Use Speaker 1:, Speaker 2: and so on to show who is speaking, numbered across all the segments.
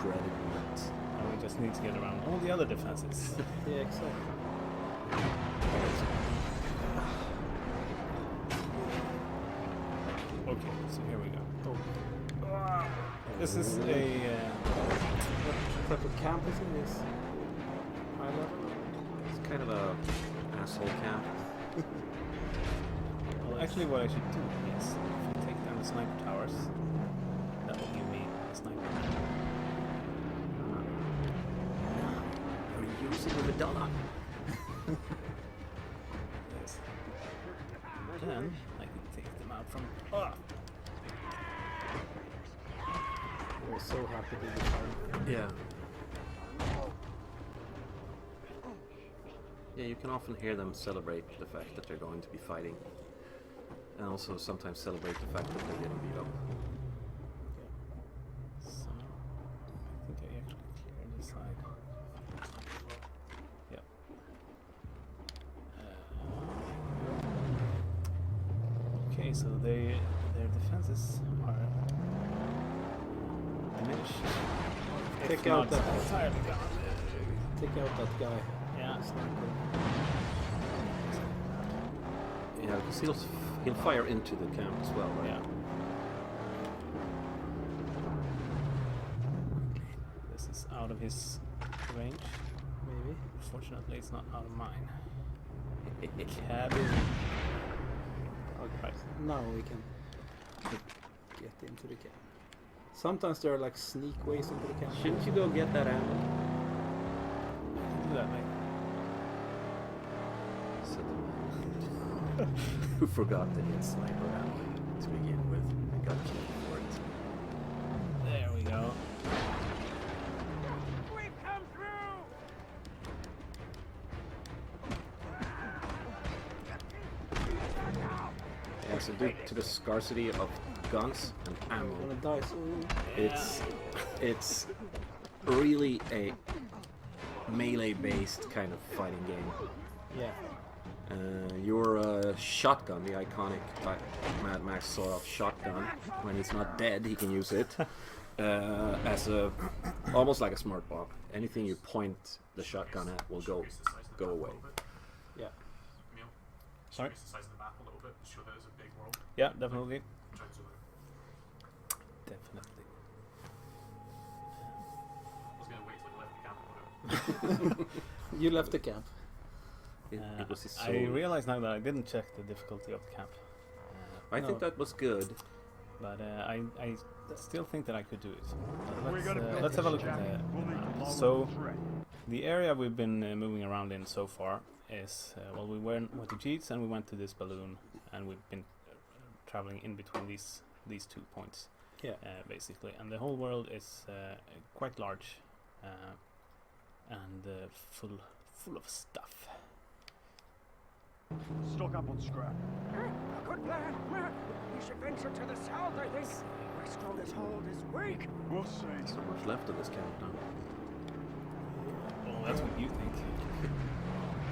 Speaker 1: shredded meat.
Speaker 2: And we just need to get around all the other defenses.
Speaker 3: Yeah, exactly.
Speaker 2: Okay, so here we go.
Speaker 3: Oh.
Speaker 2: This is a...
Speaker 3: What type of camp is in this? High level?
Speaker 1: It's kind of a asshole camp.
Speaker 2: Well, actually what I should do is, if I take down the sniper towers, that will give me a sniper.
Speaker 1: You're using the Madonna.
Speaker 2: Yes. Then I can take them out from... Ah!
Speaker 3: We're so happy to be found.
Speaker 1: Yeah. Yeah, you can often hear them celebrate the fact that they're going to be fighting. And also sometimes celebrate the fact that they're getting beat up.
Speaker 2: So, I think I actually cleared this side. Yep. Okay, so their defenses are diminished.
Speaker 3: Take out that.
Speaker 2: Entirely gone.
Speaker 3: Take out that guy.
Speaker 2: Yeah.
Speaker 3: Sniper.
Speaker 1: Yeah, because he'll fire into the camp as well, right?
Speaker 2: Yeah. This is out of his range.
Speaker 3: Maybe.
Speaker 2: Fortunately, it's not out of mine. Cabin.
Speaker 3: Okay. Now we can get into the camp. Sometimes there are like sneak ways into the camp.
Speaker 1: Shouldn't you go get that ammo?
Speaker 2: Do that, mate.
Speaker 1: Said the man who forgot to hit sniper ammo to begin with and got killed for it.
Speaker 2: There we go.
Speaker 4: We've come through!
Speaker 1: Yeah, so due to the scarcity of guns and
Speaker 3: I'm
Speaker 1: ammo,
Speaker 3: gonna die soon.
Speaker 1: it's really a melee-based kind of fighting game.
Speaker 3: Yeah.
Speaker 1: Your shotgun, the iconic Mad Max sort of shotgun, when he's not dead, he can use it as a almost like a smart bomb. Anything you point the shotgun at will go away.
Speaker 3: Yeah.
Speaker 2: Sorry?
Speaker 5: Increase the size of the map a little bit, show that it's a big world.
Speaker 2: Yeah, definitely.
Speaker 5: In terms of
Speaker 2: Definitely.
Speaker 5: I was gonna wait till I left the camp, but
Speaker 3: You left the camp.
Speaker 1: It was his
Speaker 2: I
Speaker 1: soul.
Speaker 2: realize now that I didn't check the difficulty of the camp.
Speaker 1: I think
Speaker 3: No.
Speaker 1: that was good.
Speaker 2: But I still think that I could do it.
Speaker 4: We gotta build
Speaker 2: Let's have a
Speaker 4: this,
Speaker 2: look at
Speaker 4: Jack.
Speaker 2: the
Speaker 4: We'll need
Speaker 2: map.
Speaker 4: long
Speaker 2: So,
Speaker 4: trek.
Speaker 2: the area we've been moving around in so far is, well, we went to Jeets and we went to this balloon, and we've been traveling in between these 2 points,
Speaker 3: Yeah.
Speaker 2: basically. And the whole world is quite large and full of stuff.
Speaker 4: Stock up on scrap.
Speaker 6: A good plan. We should venture to the south, I think. My strongest hold is weak.
Speaker 4: We'll see.
Speaker 1: So much left of this camp now.
Speaker 2: Oh, that's what you think.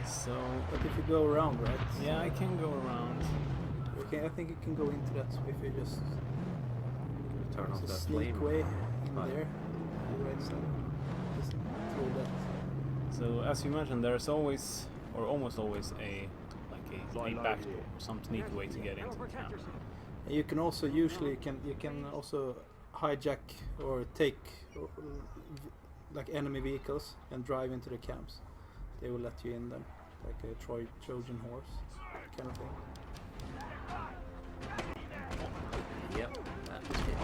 Speaker 2: So,
Speaker 3: But if you go around, right?
Speaker 2: yeah, I can go around.
Speaker 3: Okay, I think you can go into that if you just
Speaker 1: Turn off
Speaker 3: there's a
Speaker 1: that
Speaker 3: sneak
Speaker 1: flame.
Speaker 3: way in
Speaker 1: Right.
Speaker 3: there. On the right side. Just throw that.
Speaker 2: So, as you mentioned, there's always, or almost always, a back door, some sneaky way to get into the camp.
Speaker 3: And you can also usually you can also hijack or take like enemy vehicles and drive into the camps. They will let you in them, like a Trojan horse kind of thing.
Speaker 1: Yep, that was it.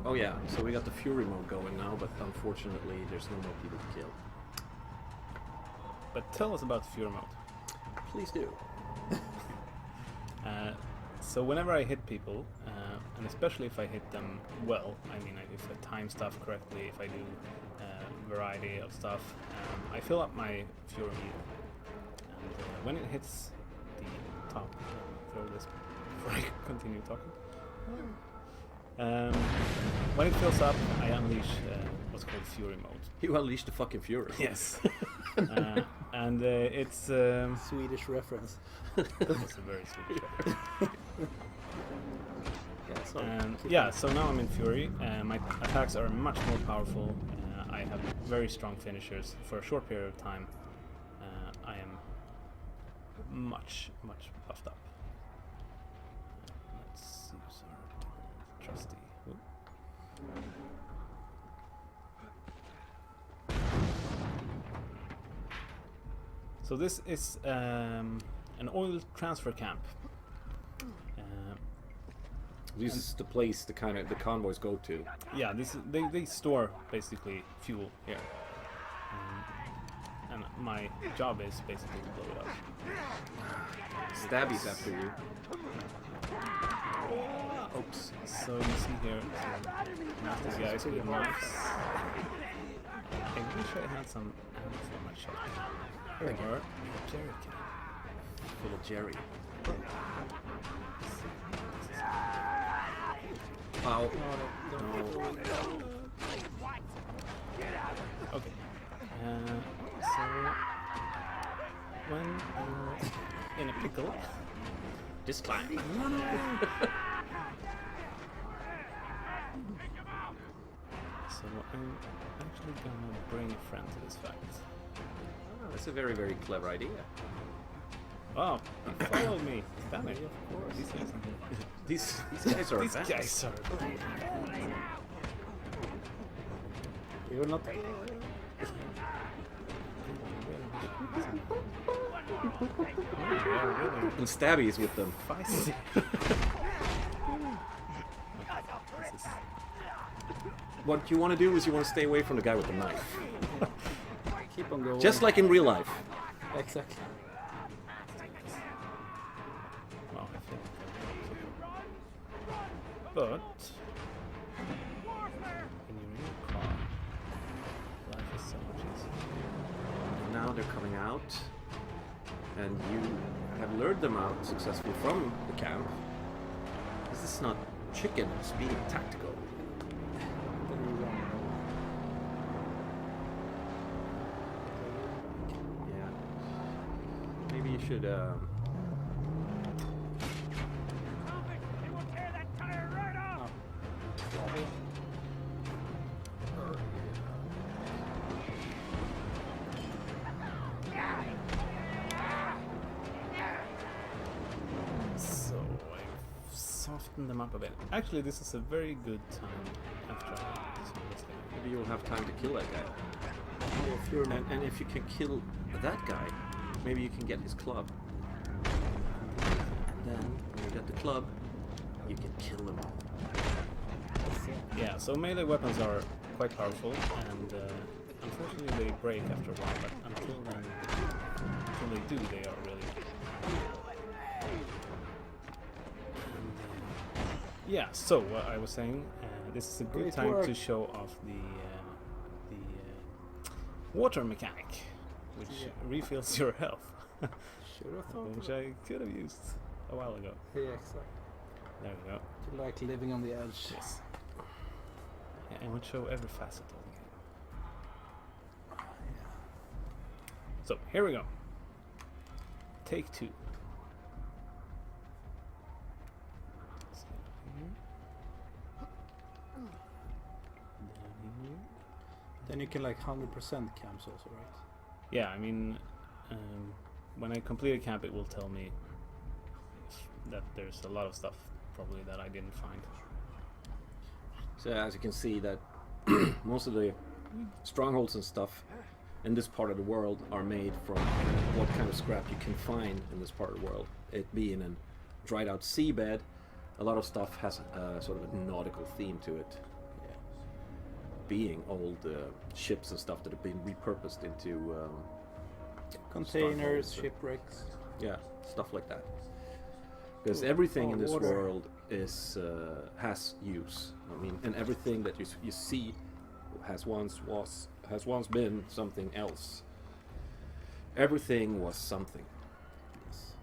Speaker 1: Oh yeah, so we got the Fury mode going now, but unfortunately there's no more people to kill.
Speaker 2: But tell us about the Fury mode.
Speaker 1: Please do.
Speaker 2: So whenever I hit people, and especially if I hit them well, I mean if I time stuff correctly, if I do variety of stuff, I fill up my Fury meter. And when it hits the top, throw this before I continue talking. When it fills up, I unleash what's called Fury mode.
Speaker 1: You unleash the fucking fury.
Speaker 2: Yes. And it's
Speaker 3: Swedish reference.
Speaker 2: it's a very Swedish reference.
Speaker 3: Yeah, so
Speaker 2: Yeah, so now I'm in Fury. My attacks are much more powerful. I have very strong finishers. For a short period of time, I am much buffed up. Let's use our trusty. So this is an oil transfer camp.
Speaker 1: This is the place the convoys go to.
Speaker 2: Yeah, this is, they store basically fuel here, and my job is basically to blow it up.
Speaker 1: Stabbies after you. Oops.
Speaker 2: So you see here some nasty guys with knives. I wish I had some ammo for my shotgun. Or a jerry can.
Speaker 1: Full of Jerry. Ow. No.
Speaker 2: Okay. So when you're in a pickle,
Speaker 1: Just climb.
Speaker 2: so I'm actually gonna bring a friend to this fight.
Speaker 1: That's a very, very clever idea.
Speaker 2: Oh, he followed me. Damn it. Of course.
Speaker 1: These guys are
Speaker 2: These
Speaker 1: advanced.
Speaker 2: guys are.
Speaker 3: you're not.
Speaker 1: And Stabbies with them.
Speaker 2: Feisty.
Speaker 1: What you want to do is you want to stay away from the guy with the knife.
Speaker 3: Keep on going.
Speaker 1: Just like in real life.
Speaker 3: Exactly.
Speaker 2: Well, I feel but when you're in your car, life is so much easier.
Speaker 1: And now they're coming out. And you have lured them out successfully from the camp. This is not chicken, it's being tactical.
Speaker 3: Then you run.
Speaker 1: Yeah. Maybe you should
Speaker 6: He will tear that tire right off.
Speaker 2: So I've softened them up a bit. Actually, this is a very good time after this guy.
Speaker 1: maybe you'll have time to kill that guy.
Speaker 3: If you're not.
Speaker 1: And if you can kill that guy, maybe you can get his club. And then when you get the club, you can kill them all.
Speaker 2: Yeah, so melee weapons are quite powerful, and unfortunately they break after a while. But until then, until they do, they are really. Yeah, so what I was saying, this is a good
Speaker 3: Great
Speaker 2: time
Speaker 3: work.
Speaker 2: to show off the water mechanic, which
Speaker 3: Yeah.
Speaker 2: refills your health,
Speaker 3: Should have thought.
Speaker 2: which I could have used a while ago.
Speaker 3: Yeah, exactly.
Speaker 2: There we go.
Speaker 3: You like living on the edge.
Speaker 2: Yes. Yeah, and would show every facet of the game. So here we go. Take two.
Speaker 3: Then you can like 100% camps also, right?
Speaker 2: Yeah, I mean, when I complete a camp, it will tell me that there's a lot of stuff probably that I didn't find.
Speaker 1: So as you can see that most of the strongholds and stuff in this part of the world are made from what kind of scrap you can find in this part of the world. It being a dried out seabed, a lot of stuff has sort of a nautical theme to it. Being old ships and stuff that have been repurposed into
Speaker 3: Containers,
Speaker 1: strongholds.
Speaker 3: shipwrecks.
Speaker 1: Yeah, stuff like that. Because
Speaker 3: Ooh,
Speaker 1: everything in this
Speaker 3: water.
Speaker 1: world is has use. I mean, and everything that you see has once been something else. Everything was something.
Speaker 3: Yes.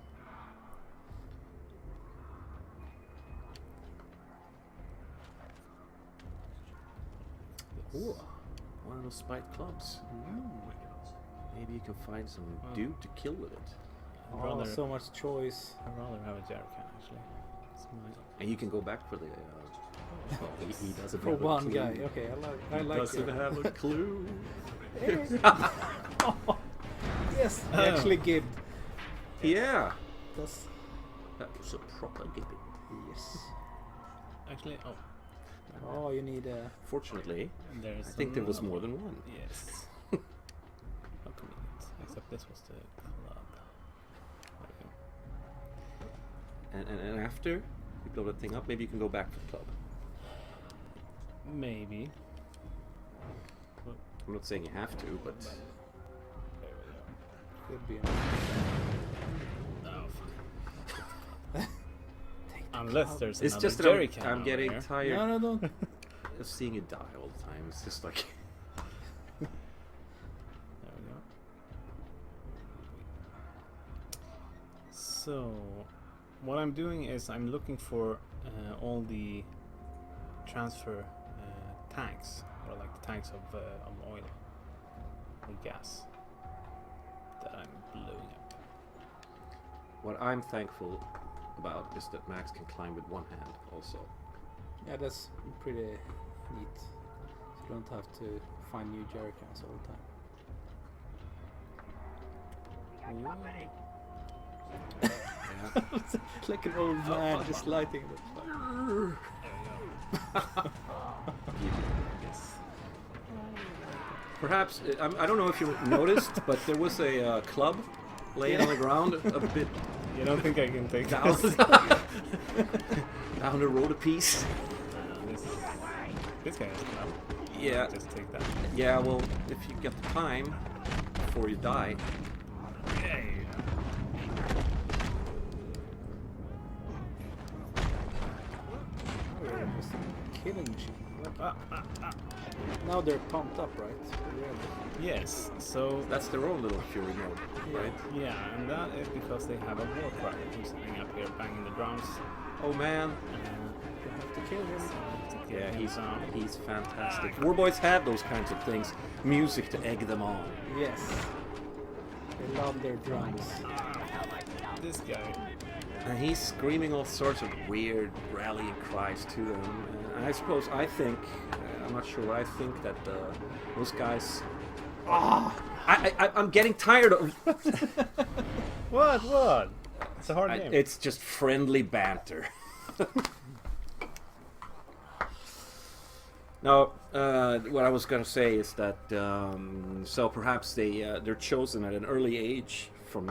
Speaker 1: Ooh, one of those spiked clubs. Maybe you can find some dude to kill with it.
Speaker 2: I'd
Speaker 3: Oh,
Speaker 2: rather,
Speaker 3: so much choice.
Speaker 2: I'd rather have a jerrycan actually. It's nice.
Speaker 1: And you can go back for the. He doesn't
Speaker 3: For
Speaker 1: have a
Speaker 3: one
Speaker 1: clue.
Speaker 3: guy. Okay, I like
Speaker 1: Doesn't
Speaker 3: it.
Speaker 1: have a clue.
Speaker 3: Yes, he actually gave.
Speaker 1: Yeah,
Speaker 3: That's
Speaker 1: that was a proper giving.
Speaker 3: yes.
Speaker 2: Actually,
Speaker 3: Oh, you need a.
Speaker 1: Fortunately,
Speaker 2: there's.
Speaker 1: I think there was
Speaker 2: another
Speaker 1: more
Speaker 2: one.
Speaker 1: than one.
Speaker 2: Yes. How convenient. Except this was the club. There we go.
Speaker 1: And after you blow that thing up, maybe you can go back to the club.
Speaker 2: Maybe.
Speaker 1: I'm not saying you have to, but
Speaker 2: There
Speaker 3: Could be.
Speaker 2: we go. Oh, fuck. Unless there's
Speaker 1: it's
Speaker 2: another
Speaker 1: just that
Speaker 2: jerrycan.
Speaker 1: I'm
Speaker 2: over
Speaker 1: getting
Speaker 2: here.
Speaker 1: tired
Speaker 3: No, don't.
Speaker 1: of seeing you die all the time. It's just like
Speaker 2: There we go. So, what I'm doing is I'm looking for all the transfer tanks, or like the tanks of oil or gas that I'm blowing up.
Speaker 1: what I'm thankful about is that Max can climb with one hand also.
Speaker 3: Yeah, that's pretty neat. So you don't have to find new jerrycans all the time.
Speaker 1: Yeah.
Speaker 3: It's like an old man just lighting the fire.
Speaker 2: Yes.
Speaker 1: Perhaps I don't know if you noticed, but there was a club laying on the ground a bit
Speaker 2: You don't think I can take
Speaker 1: down
Speaker 2: this?
Speaker 1: down the road a piece.
Speaker 2: This guy has a club.
Speaker 1: Yeah.
Speaker 2: Just take that.
Speaker 1: Yeah. Well, if you get the time before you die.
Speaker 2: Yeah.
Speaker 3: Oh, yeah, just a killing machine. Look.
Speaker 2: Ah.
Speaker 3: Now they're pumped up, right? Really?
Speaker 2: Yes. So
Speaker 1: That's their own little fury mode, right?
Speaker 2: yeah, and that is because they have a war cry who's sitting up here banging the drums.
Speaker 1: Oh man.
Speaker 3: You have to kill him.
Speaker 2: To get
Speaker 1: Yeah,
Speaker 2: him down.
Speaker 1: he's fantastic. War boys have those kinds of things. Music to egg them on.
Speaker 3: Yes. They love their drums.
Speaker 2: This guy.
Speaker 1: And he's screaming all sorts of weird rallying cries to them. And I suppose, I'm not sure what I think that those guys. I'm getting tired of.
Speaker 2: What? It's a hard game.
Speaker 1: It's just friendly banter. Now, what I was gonna say is that so perhaps they're chosen at an early age from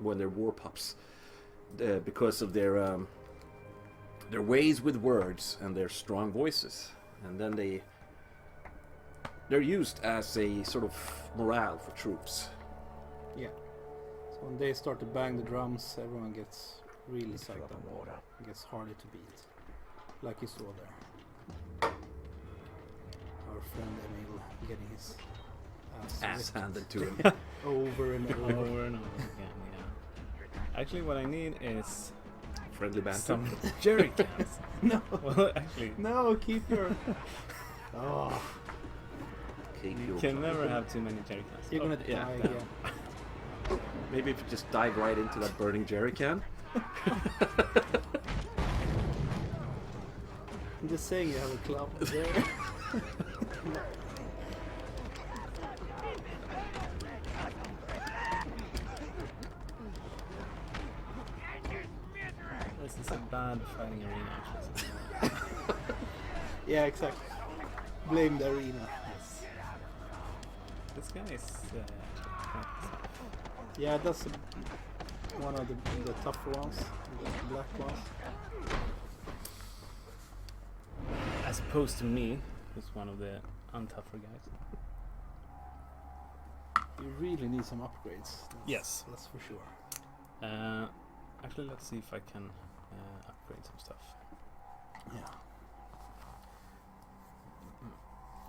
Speaker 1: when they're war pups because of their ways with words and their strong voices, and then they're used as a sort of morale for troops.
Speaker 3: Yeah. So when they start to bang the drums, everyone gets really psyched up. It gets harder to beat. Like you saw there. Our friend Emil getting his
Speaker 1: Ass handed to him.
Speaker 3: over and over.
Speaker 2: Over and over again, yeah. Actually, what I need is
Speaker 1: Friendly banter.
Speaker 2: some jerry cans.
Speaker 3: No,
Speaker 2: Well, actually,
Speaker 3: no, keep your. Oh,
Speaker 1: Keep
Speaker 2: you
Speaker 1: your
Speaker 2: can
Speaker 1: time.
Speaker 2: never have too many jerry cans.
Speaker 3: you're gonna
Speaker 2: yeah,
Speaker 3: die.
Speaker 2: down.
Speaker 3: Yeah.
Speaker 1: Maybe if you just dive right into that burning jerry can.
Speaker 3: I'm just saying you have a club there.
Speaker 2: This is a bad fighting arena, actually.
Speaker 3: Yeah, exactly. Blame the arena.
Speaker 2: This guy is quite tough.
Speaker 3: Yeah, that's one of the tougher ones, the black ones.
Speaker 2: As opposed to me, who's one of the untougher guys.
Speaker 3: You really need some upgrades.
Speaker 2: Yes.
Speaker 3: That's for sure.
Speaker 2: Actually, let's see if I can upgrade some stuff.
Speaker 3: Yeah.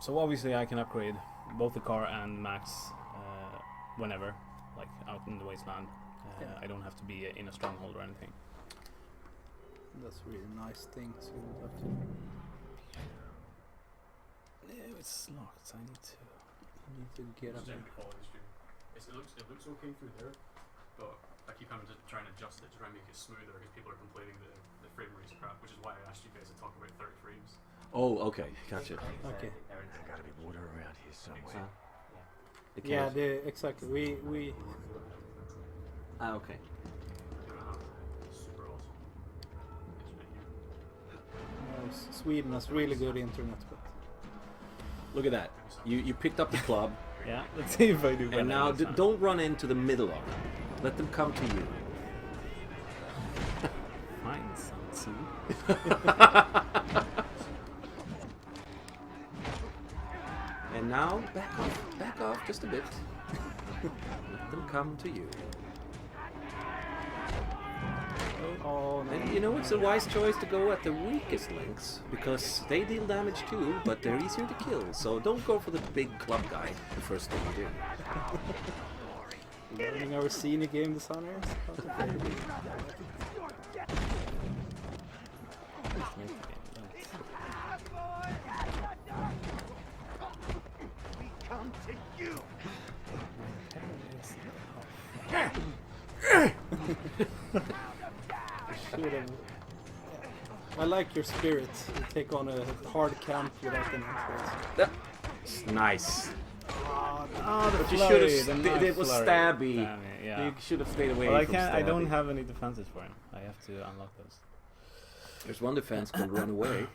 Speaker 2: So obviously I can upgrade both the car and Max whenever, like out in the wasteland.
Speaker 3: Yeah.
Speaker 2: I don't have to be in a stronghold or anything.
Speaker 3: That's a really nice thing. So you don't have to.
Speaker 2: There we it's locked. I need to.
Speaker 3: get up
Speaker 5: Just
Speaker 3: there.
Speaker 5: check the quality stream. It looks okay through there, but I keep having to try and adjust it to try and make it smoother because people are complaining that the frame rate's crap, which is why I asked you guys to talk about 30 frames.
Speaker 1: Oh, okay, gotcha.
Speaker 3: Okay.
Speaker 7: There's gotta be water around here somewhere.
Speaker 1: It
Speaker 3: Yeah,
Speaker 1: can't-
Speaker 3: exactly. We
Speaker 1: Ah, okay.
Speaker 5: You're gonna have super awesome internet here.
Speaker 3: Sweden has really good internet, but
Speaker 1: Look at that. You picked up the club,
Speaker 2: Yeah, let's see if I do.
Speaker 1: and now don't run into the middle of them. Let them come to you.
Speaker 2: Fine, Sansu.
Speaker 1: And now back off just a bit. Let them come to you.
Speaker 3: oh no.
Speaker 1: And you know, it's a wise choice to go at the weakest links, because they deal damage too, but they're easier to kill. So don't go for the big club guy the first thing you do.
Speaker 3: Learning our senior game designers. How to play.
Speaker 6: Come to you.
Speaker 3: Should've- I like your spirit. You take on a hard camp without any influence.
Speaker 1: Nice.
Speaker 2: Oh, the
Speaker 1: But you
Speaker 2: flurry,
Speaker 1: should
Speaker 2: the
Speaker 1: have.
Speaker 2: knife
Speaker 1: It was
Speaker 2: flurry.
Speaker 1: stabby.
Speaker 2: Damn it, yeah.
Speaker 1: You should have stayed away
Speaker 2: Well, I
Speaker 1: from
Speaker 2: can't. I don't
Speaker 1: stabby.
Speaker 2: have any defenses for him. I have to unlock those.
Speaker 1: There's one defense can run away.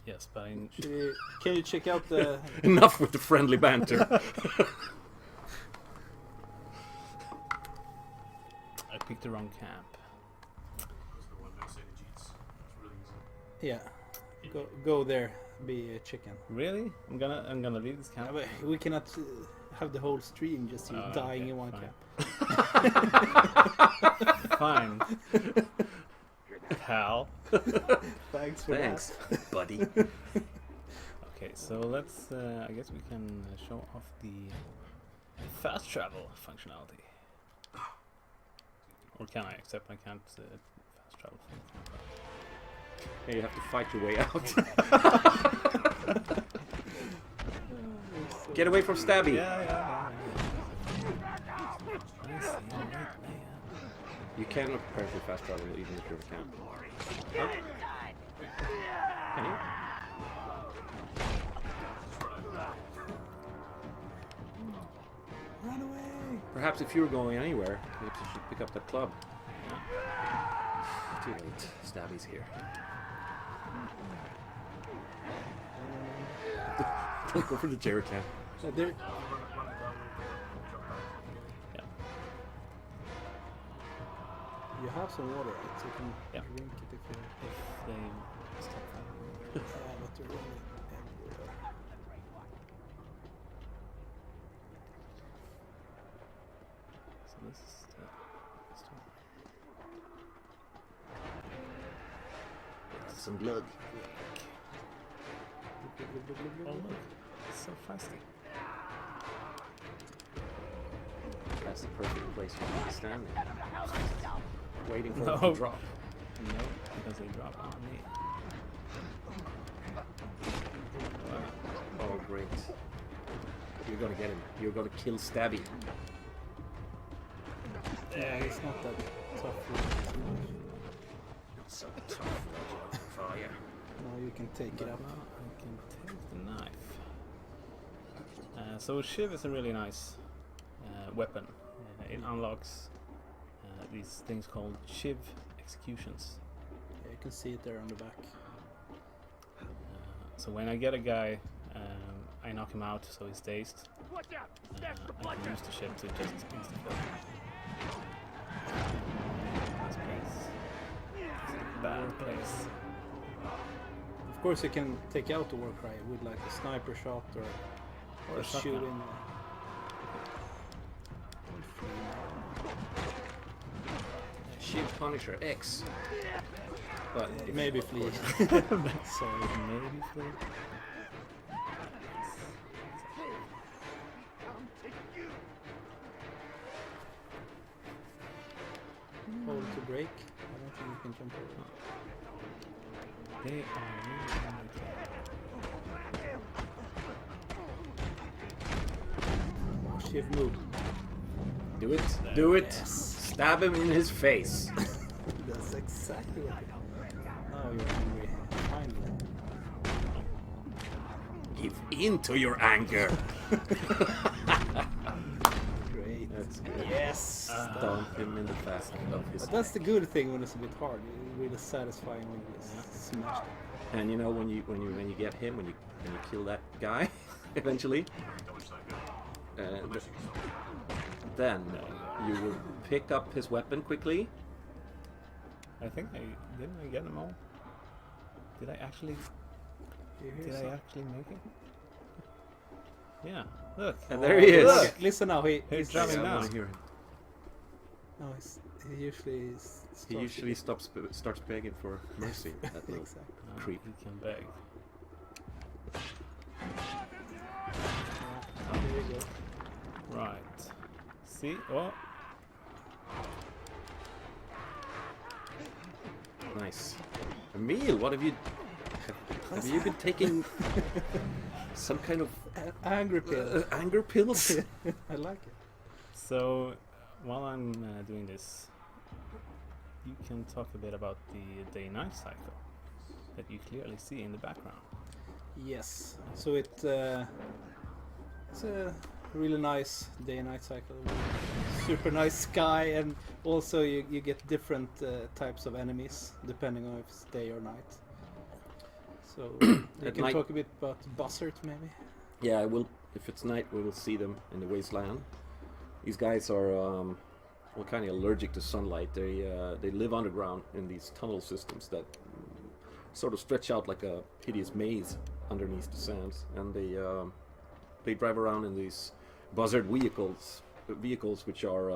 Speaker 2: Yes, but
Speaker 3: Can you check out the?
Speaker 1: Enough with the friendly banter.
Speaker 2: I picked the wrong camp.
Speaker 5: That's the one outside the Jeets. It's really easy.
Speaker 3: Yeah, go there. Be a chicken.
Speaker 2: Really? I'm gonna leave this camp.
Speaker 3: Yeah, but we cannot have the whole stream just you
Speaker 2: Oh,
Speaker 3: dying
Speaker 2: okay,
Speaker 3: in one
Speaker 2: fine.
Speaker 3: camp.
Speaker 2: Fine. Pal.
Speaker 3: Thanks for
Speaker 1: Thanks, buddy.
Speaker 2: Okay, so let's. I guess we can show off the fast travel functionality. Or can I? Except I can't fast travel.
Speaker 1: Hey, you have to fight your way out. Get away from Stabby.
Speaker 2: Yeah. I see. Alright, man.
Speaker 1: You cannot apparently fast travel even if you're a camp. Huh? Can you?
Speaker 3: Run away!
Speaker 1: Perhaps if you were going anywhere, perhaps you should pick up that club. Too late. Stabby's here. Don't go for the jerry can.
Speaker 3: There,
Speaker 2: Yeah.
Speaker 3: you have some water, right? So you can
Speaker 2: Yeah.
Speaker 3: drink it if you.
Speaker 2: If they stop fighting.
Speaker 3: But they're really everywhere.
Speaker 2: So this is the story.
Speaker 1: Some blood.
Speaker 2: Oh look, it's so feisty.
Speaker 1: That's the perfect place for you to stand there. Waiting for
Speaker 2: No.
Speaker 1: it to drop.
Speaker 2: No, because they drop on me.
Speaker 1: Oh, great. You're gonna get him. You're gonna kill Stabby.
Speaker 3: Yeah, it's not that tough.
Speaker 1: So tough, Roger. Fire.
Speaker 3: Now you can take it up.
Speaker 2: Now I can take the knife. So Shiv is a really nice weapon. It unlocks these things called Shiv executions.
Speaker 3: Yeah, you can see it there on the back.
Speaker 2: So when I get a guy, I knock him out so he's dazed.
Speaker 6: Watch out! That's the
Speaker 2: I
Speaker 6: blood.
Speaker 2: can use the Shiv to just insta-kill him. Nice place. It's a bad place.
Speaker 3: Of course, you can take out the Warcry with like a sniper shot or
Speaker 2: Or a
Speaker 3: just
Speaker 2: shotgun.
Speaker 3: shoot in.
Speaker 1: Shiv Punisher X. But if-
Speaker 3: Maybe flee.
Speaker 2: Sorry, maybe flip.
Speaker 6: Come to you.
Speaker 3: Hold to break. I don't think you can jump over.
Speaker 2: They are really
Speaker 3: Shift move.
Speaker 1: Do it.
Speaker 2: There.
Speaker 1: Do it.
Speaker 3: Yes.
Speaker 1: Stab him in his face.
Speaker 3: That's exactly what. Now you're angry. Finally.
Speaker 1: Give in to your anger.
Speaker 3: Great.
Speaker 1: That's good.
Speaker 3: Yes.
Speaker 1: Stomp him in the face of his
Speaker 3: But that's the good thing when it's a bit hard. It's really satisfying when you just smash it.
Speaker 1: And you know when you get him, when you kill that guy, eventually,
Speaker 5: Dodge that guy.
Speaker 1: uh,
Speaker 5: Unless you can stop.
Speaker 1: then you will pick up his weapon quickly.
Speaker 2: I think didn't I get them all? Did I actually
Speaker 3: You hear
Speaker 2: did I
Speaker 3: some-
Speaker 2: actually make it? Yeah. Look.
Speaker 1: And there he is.
Speaker 3: Look, listen now.
Speaker 2: He's
Speaker 1: I
Speaker 2: drumming now.
Speaker 1: want to hear him.
Speaker 3: No, he usually
Speaker 1: He usually starts begging for mercy. That little
Speaker 3: Exactly.
Speaker 1: creep.
Speaker 2: He can beg.
Speaker 3: There you go.
Speaker 2: Right. See? Oh,
Speaker 1: Nice. Emil, what have you? Have you been taking some kind of
Speaker 3: Angry pill.
Speaker 1: anger pills?
Speaker 3: I like it.
Speaker 2: so while I'm doing this, you can talk a bit about the day-night cycle that you clearly see in the background.
Speaker 3: Yes. So it's a really nice day and night cycle. Super nice sky, and also you get different types of enemies depending on if it's day or night. So you
Speaker 1: At
Speaker 3: can
Speaker 1: night-
Speaker 3: talk a bit about buzzards maybe.
Speaker 1: Yeah, I will. If it's night, we will see them in the wasteland. These guys are kind of allergic to sunlight. They live underground in these tunnel systems that sort of stretch out like a hideous maze underneath the sands, and they drive around in these buzzard vehicles which are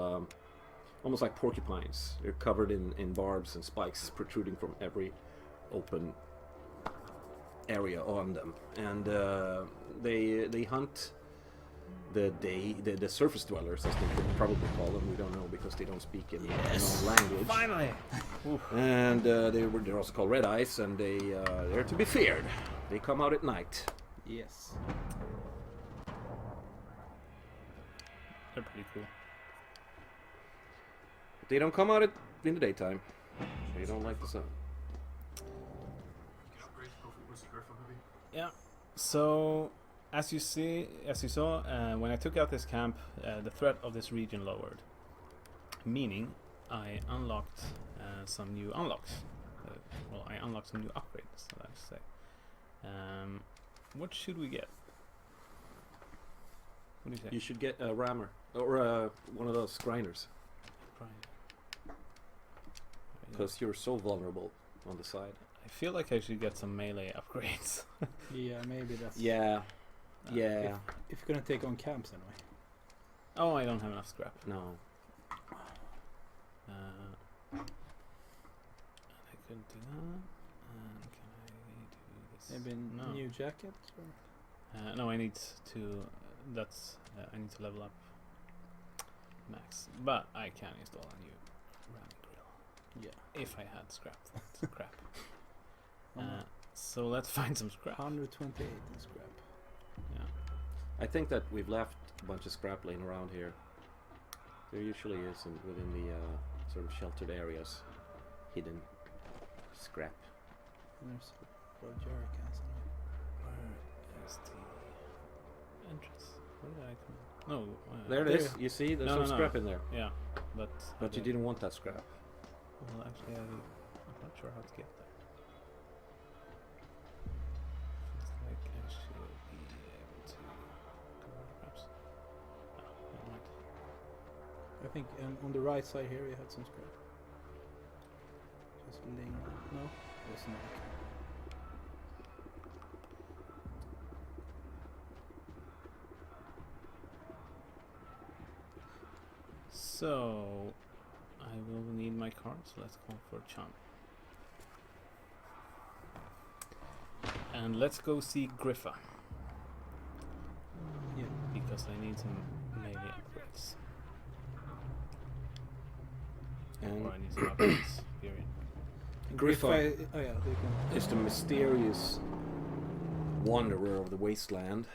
Speaker 1: almost like porcupines. They're covered in barbs and spikes protruding from every open area on them, and they hunt the surface dwellers, as they could probably call them. We don't know because they don't speak in their own language.
Speaker 2: Finally!
Speaker 1: And they're also called red eyes, and they're to be feared. They come out at night.
Speaker 3: Yes.
Speaker 2: They're pretty cool.
Speaker 1: But they don't come out in the daytime. They don't like the sun.
Speaker 5: Can upgrade What's the Griffin movie?
Speaker 2: Yeah. So, as you saw, when I took out this camp, the threat of this region lowered. Meaning, I unlocked some new unlocks. Well, I unlocked some new upgrades, I like to say. What should we get? What do you say?
Speaker 1: You should get a rammer or one of those grinders,
Speaker 2: Right.
Speaker 1: because you're so vulnerable on the side.
Speaker 2: I feel like I should get some melee upgrades.
Speaker 3: Yeah, maybe that's.
Speaker 1: Yeah, yeah.
Speaker 3: If you're gonna take on camps anyway.
Speaker 2: Oh, I don't have enough scrap.
Speaker 1: No.
Speaker 2: And I couldn't do that. And can I do this?
Speaker 3: Maybe
Speaker 2: No.
Speaker 3: new jacket. Or?
Speaker 2: No, I need to. That's I need to level up max, but I can install a new ramming grill
Speaker 3: Yeah.
Speaker 2: if I had scrap. Crap. So let's find some scrap.
Speaker 3: 128 in scrap.
Speaker 2: Yeah.
Speaker 1: I think that we've left a bunch of scrap laying around here. There usually is within the sort of sheltered areas, hidden scrap.
Speaker 3: And there's a lot of jerry cans in
Speaker 2: Where is the entrance? Where did I come in? No.
Speaker 1: There it is. You see, there's
Speaker 2: No,
Speaker 1: some
Speaker 2: no,
Speaker 1: scrap
Speaker 2: no.
Speaker 1: in there.
Speaker 2: Yeah, but
Speaker 1: But you didn't want that scrap.
Speaker 2: Well, actually, I'm not sure how to get there. Looks like I should be able to go over perhaps. Oh, never mind.
Speaker 3: I think on the right side here we had some scrap. Just laying. No, there's not.
Speaker 2: So, I will need my card, so let's call for Chan. And let's go see Griffa,
Speaker 3: Yeah.
Speaker 2: because I need some melee upgrades.
Speaker 1: And
Speaker 2: Or I need some upgrades, period.
Speaker 1: Griffa
Speaker 3: Oh yeah, we can.
Speaker 1: is the mysterious wanderer of the wasteland,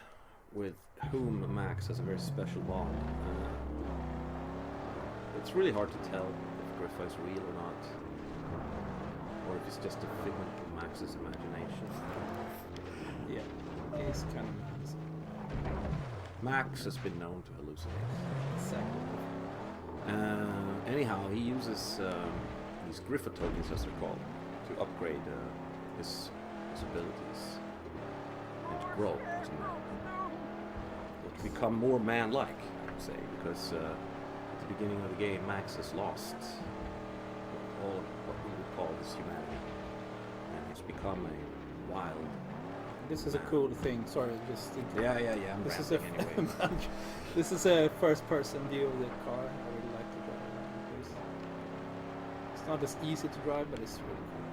Speaker 1: with whom Max has a very special bond. It's really hard to tell if Griffa is real or not, or if it's just a figment of Max's imagination.
Speaker 3: Yeah, he's kind of
Speaker 1: Max has been known to hallucinate.
Speaker 3: exactly.
Speaker 1: Anyhow, he uses these Griffa tokens, as they're called, to upgrade his abilities and to grow as a man. Or to become more man-like, I would say, because at the beginning of the game, Max has lost all of what we would call his humanity, and he's become a wild.
Speaker 3: This is a cool thing. Sorry, just
Speaker 1: Yeah. I'm
Speaker 3: this is a
Speaker 1: rambling anyway.
Speaker 3: this is a first-person view of the car. I really like to drive around. It's not as easy to drive, but it's really cool.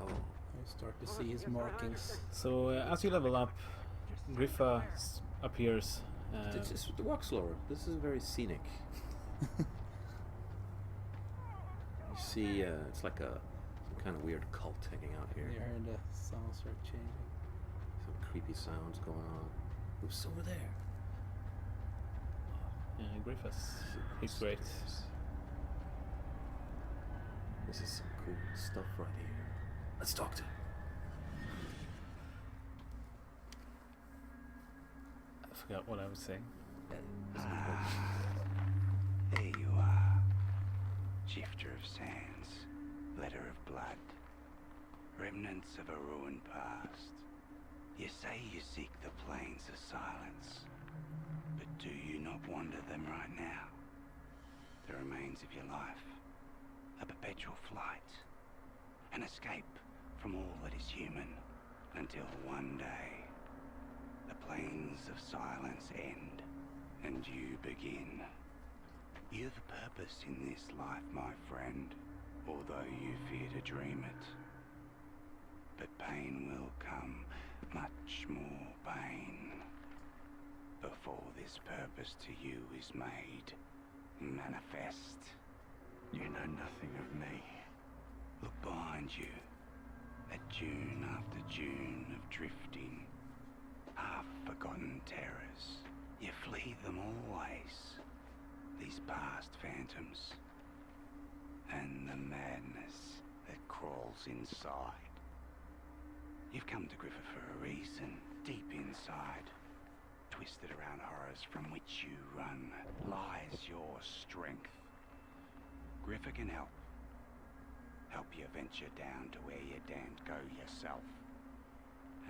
Speaker 1: Oh,
Speaker 3: You start to see his markings.
Speaker 2: So as you level up, Griffa appears.
Speaker 1: just walk slower. This is very scenic. You see, it's like some kind of weird cult hanging out here.
Speaker 3: You heard the sounds are changing.
Speaker 1: Some creepy sounds going on. Who's over there?
Speaker 2: Griffa's, he's great.
Speaker 1: This is some cool stuff right here. Let's talk to him.
Speaker 2: I forgot what I was saying.
Speaker 8: There you are. Shifter of sands, letter of blood, remnants of a ruined past. You say you seek the plains of silence, but do you not wander them right now? The remains of your life, a perpetual flight, an escape from all that is human, until one day the plains of silence end and you begin. You've a purpose in this life, my friend, although you fear to dream it. But pain will come, much more pain, before this purpose to you is made manifest.
Speaker 7: You know nothing of me.
Speaker 8: Look behind you, at June after June of drifting, half-forgotten terrors. You flee them always, these past phantoms, and the madness that crawls inside. You've come to Griffa for a reason, deep inside. Twisted around horrors from which you run lies your strength. Griffa can help. Help you venture down to where you daren't go yourself,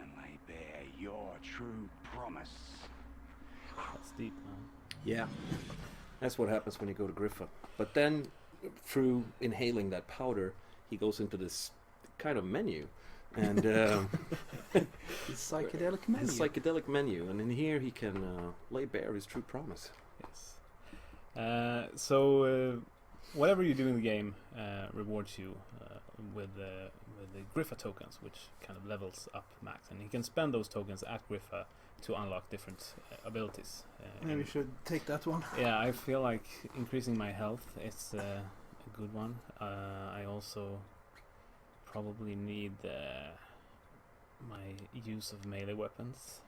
Speaker 8: and lay bare your true promise.
Speaker 2: That's deep, man.
Speaker 1: Yeah, that's what happens when you go to Griffa. But then, through inhaling that powder, he goes into this kind of menu, and
Speaker 3: His psychedelic menu.
Speaker 1: his psychedelic menu, and in here he can lay bare his true promise.
Speaker 2: Yes. So whatever you do in the game rewards you with the Griffa tokens, which kind of levels up Max, and he can spend those tokens at Griffa to unlock different abilities.
Speaker 3: Maybe we should take that one.
Speaker 2: Yeah, I feel like increasing my health is a good one. I also probably need my use of melee weapons.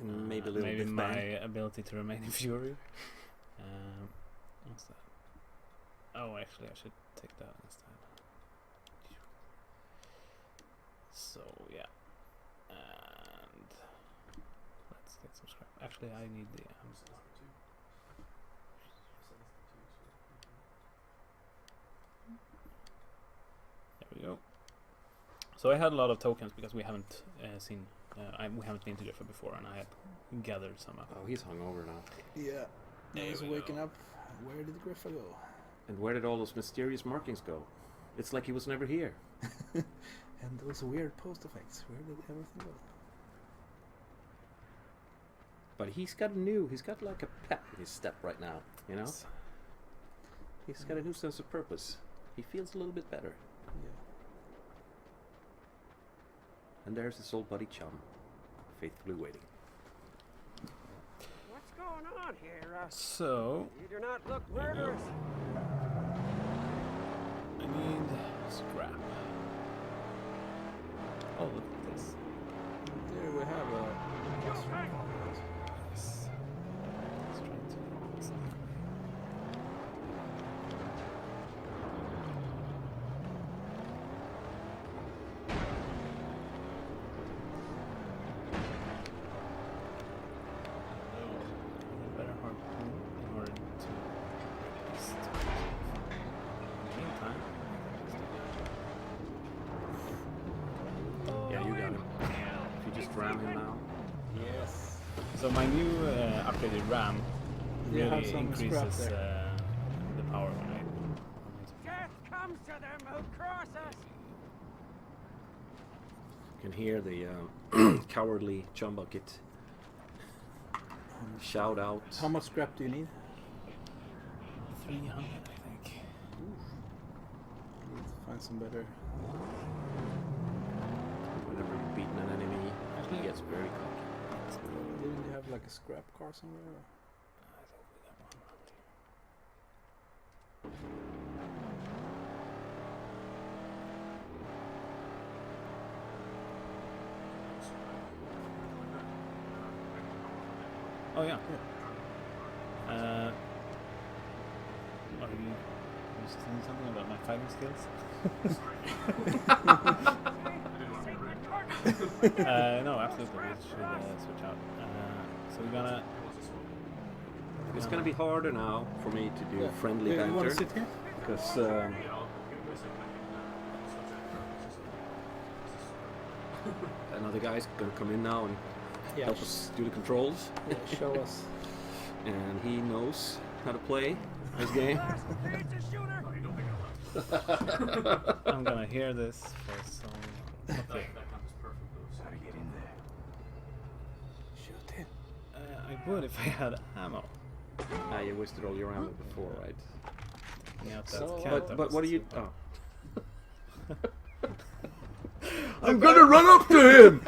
Speaker 1: And maybe a little
Speaker 2: maybe
Speaker 1: bit
Speaker 2: my
Speaker 1: bang.
Speaker 2: ability to remain in fury. What's that? Oh, actually, I should take that instead. So yeah, and let's get some scrap. Actually, I need the. There we go. So I had a lot of tokens because we haven't seen. We haven't been to Griffa before, and I had gathered some up.
Speaker 1: Oh, he's hungover now.
Speaker 3: Yeah.
Speaker 2: There
Speaker 3: I was
Speaker 2: we
Speaker 3: waking
Speaker 2: go.
Speaker 3: up. Where did Griffa go?
Speaker 1: And where did all those mysterious markings go? It's like he was never here.
Speaker 3: And those weird post effects. Where did everything go?
Speaker 1: But he's got like a pep in his step right now, you know?
Speaker 2: Yes.
Speaker 1: He's got a new sense of purpose. He feels a little bit better.
Speaker 3: Yeah.
Speaker 1: And there's his old buddy Chum, faithfully waiting.
Speaker 6: What's going on here?
Speaker 2: So
Speaker 6: You do not look murderous.
Speaker 2: I need scrap. Oh, look at this.
Speaker 3: There we have a restaurant.
Speaker 2: Yes. Let's try to fix that. Better harpoon in order to break this. In the meantime,
Speaker 1: Yeah, you got him. If you just ram him now.
Speaker 3: Yes.
Speaker 2: so my new upgraded RAM
Speaker 3: You have
Speaker 2: really
Speaker 3: some scrap
Speaker 2: increases
Speaker 3: there.
Speaker 2: the power when I.
Speaker 6: Death comes to them who cross us.
Speaker 1: You can hear the cowardly chumbucket shout out.
Speaker 3: How much scrap do you need?
Speaker 2: 300, I think.
Speaker 3: Need to find some better.
Speaker 1: Whenever you've beaten an enemy, he gets very cocky.
Speaker 3: Didn't you have like a scrap car somewhere?
Speaker 2: I thought we got one around here. Oh yeah. Are you saying something about my fighting skills? No, absolutely. We should switch out. So we're gonna.
Speaker 1: It's gonna be harder now for me to do friendly
Speaker 3: You want
Speaker 1: banter
Speaker 3: to sit here?
Speaker 1: because another guy's gonna come in now and
Speaker 3: Yeah.
Speaker 1: help us do the controls,
Speaker 3: Yeah, show us.
Speaker 1: and he knows how to play this game.
Speaker 2: I'm gonna hear this for so long. Okay.
Speaker 8: How to get in there?
Speaker 3: Shoot him.
Speaker 2: I would if I had ammo.
Speaker 1: Ah, you wasted all your ammo before, right?
Speaker 2: Yeah, that's
Speaker 3: So,
Speaker 1: But what do you? Oh.
Speaker 9: I'm gonna run up to him!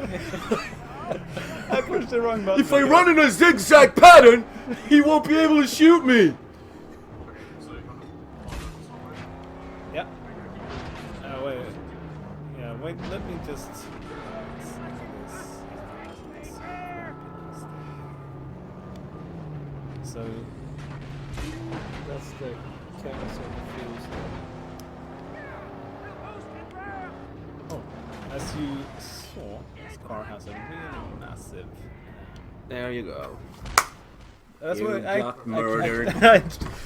Speaker 2: I pushed the wrong button.
Speaker 9: If I run in a zigzag pattern, he won't be able to shoot me!
Speaker 2: Yeah. Wait. Yeah, wait, let me just. So,
Speaker 3: That's the canvas of the fuse.
Speaker 2: oh, as you saw, this car has a really massive.
Speaker 1: There you go.
Speaker 2: That's
Speaker 1: You
Speaker 2: what
Speaker 1: got murdered.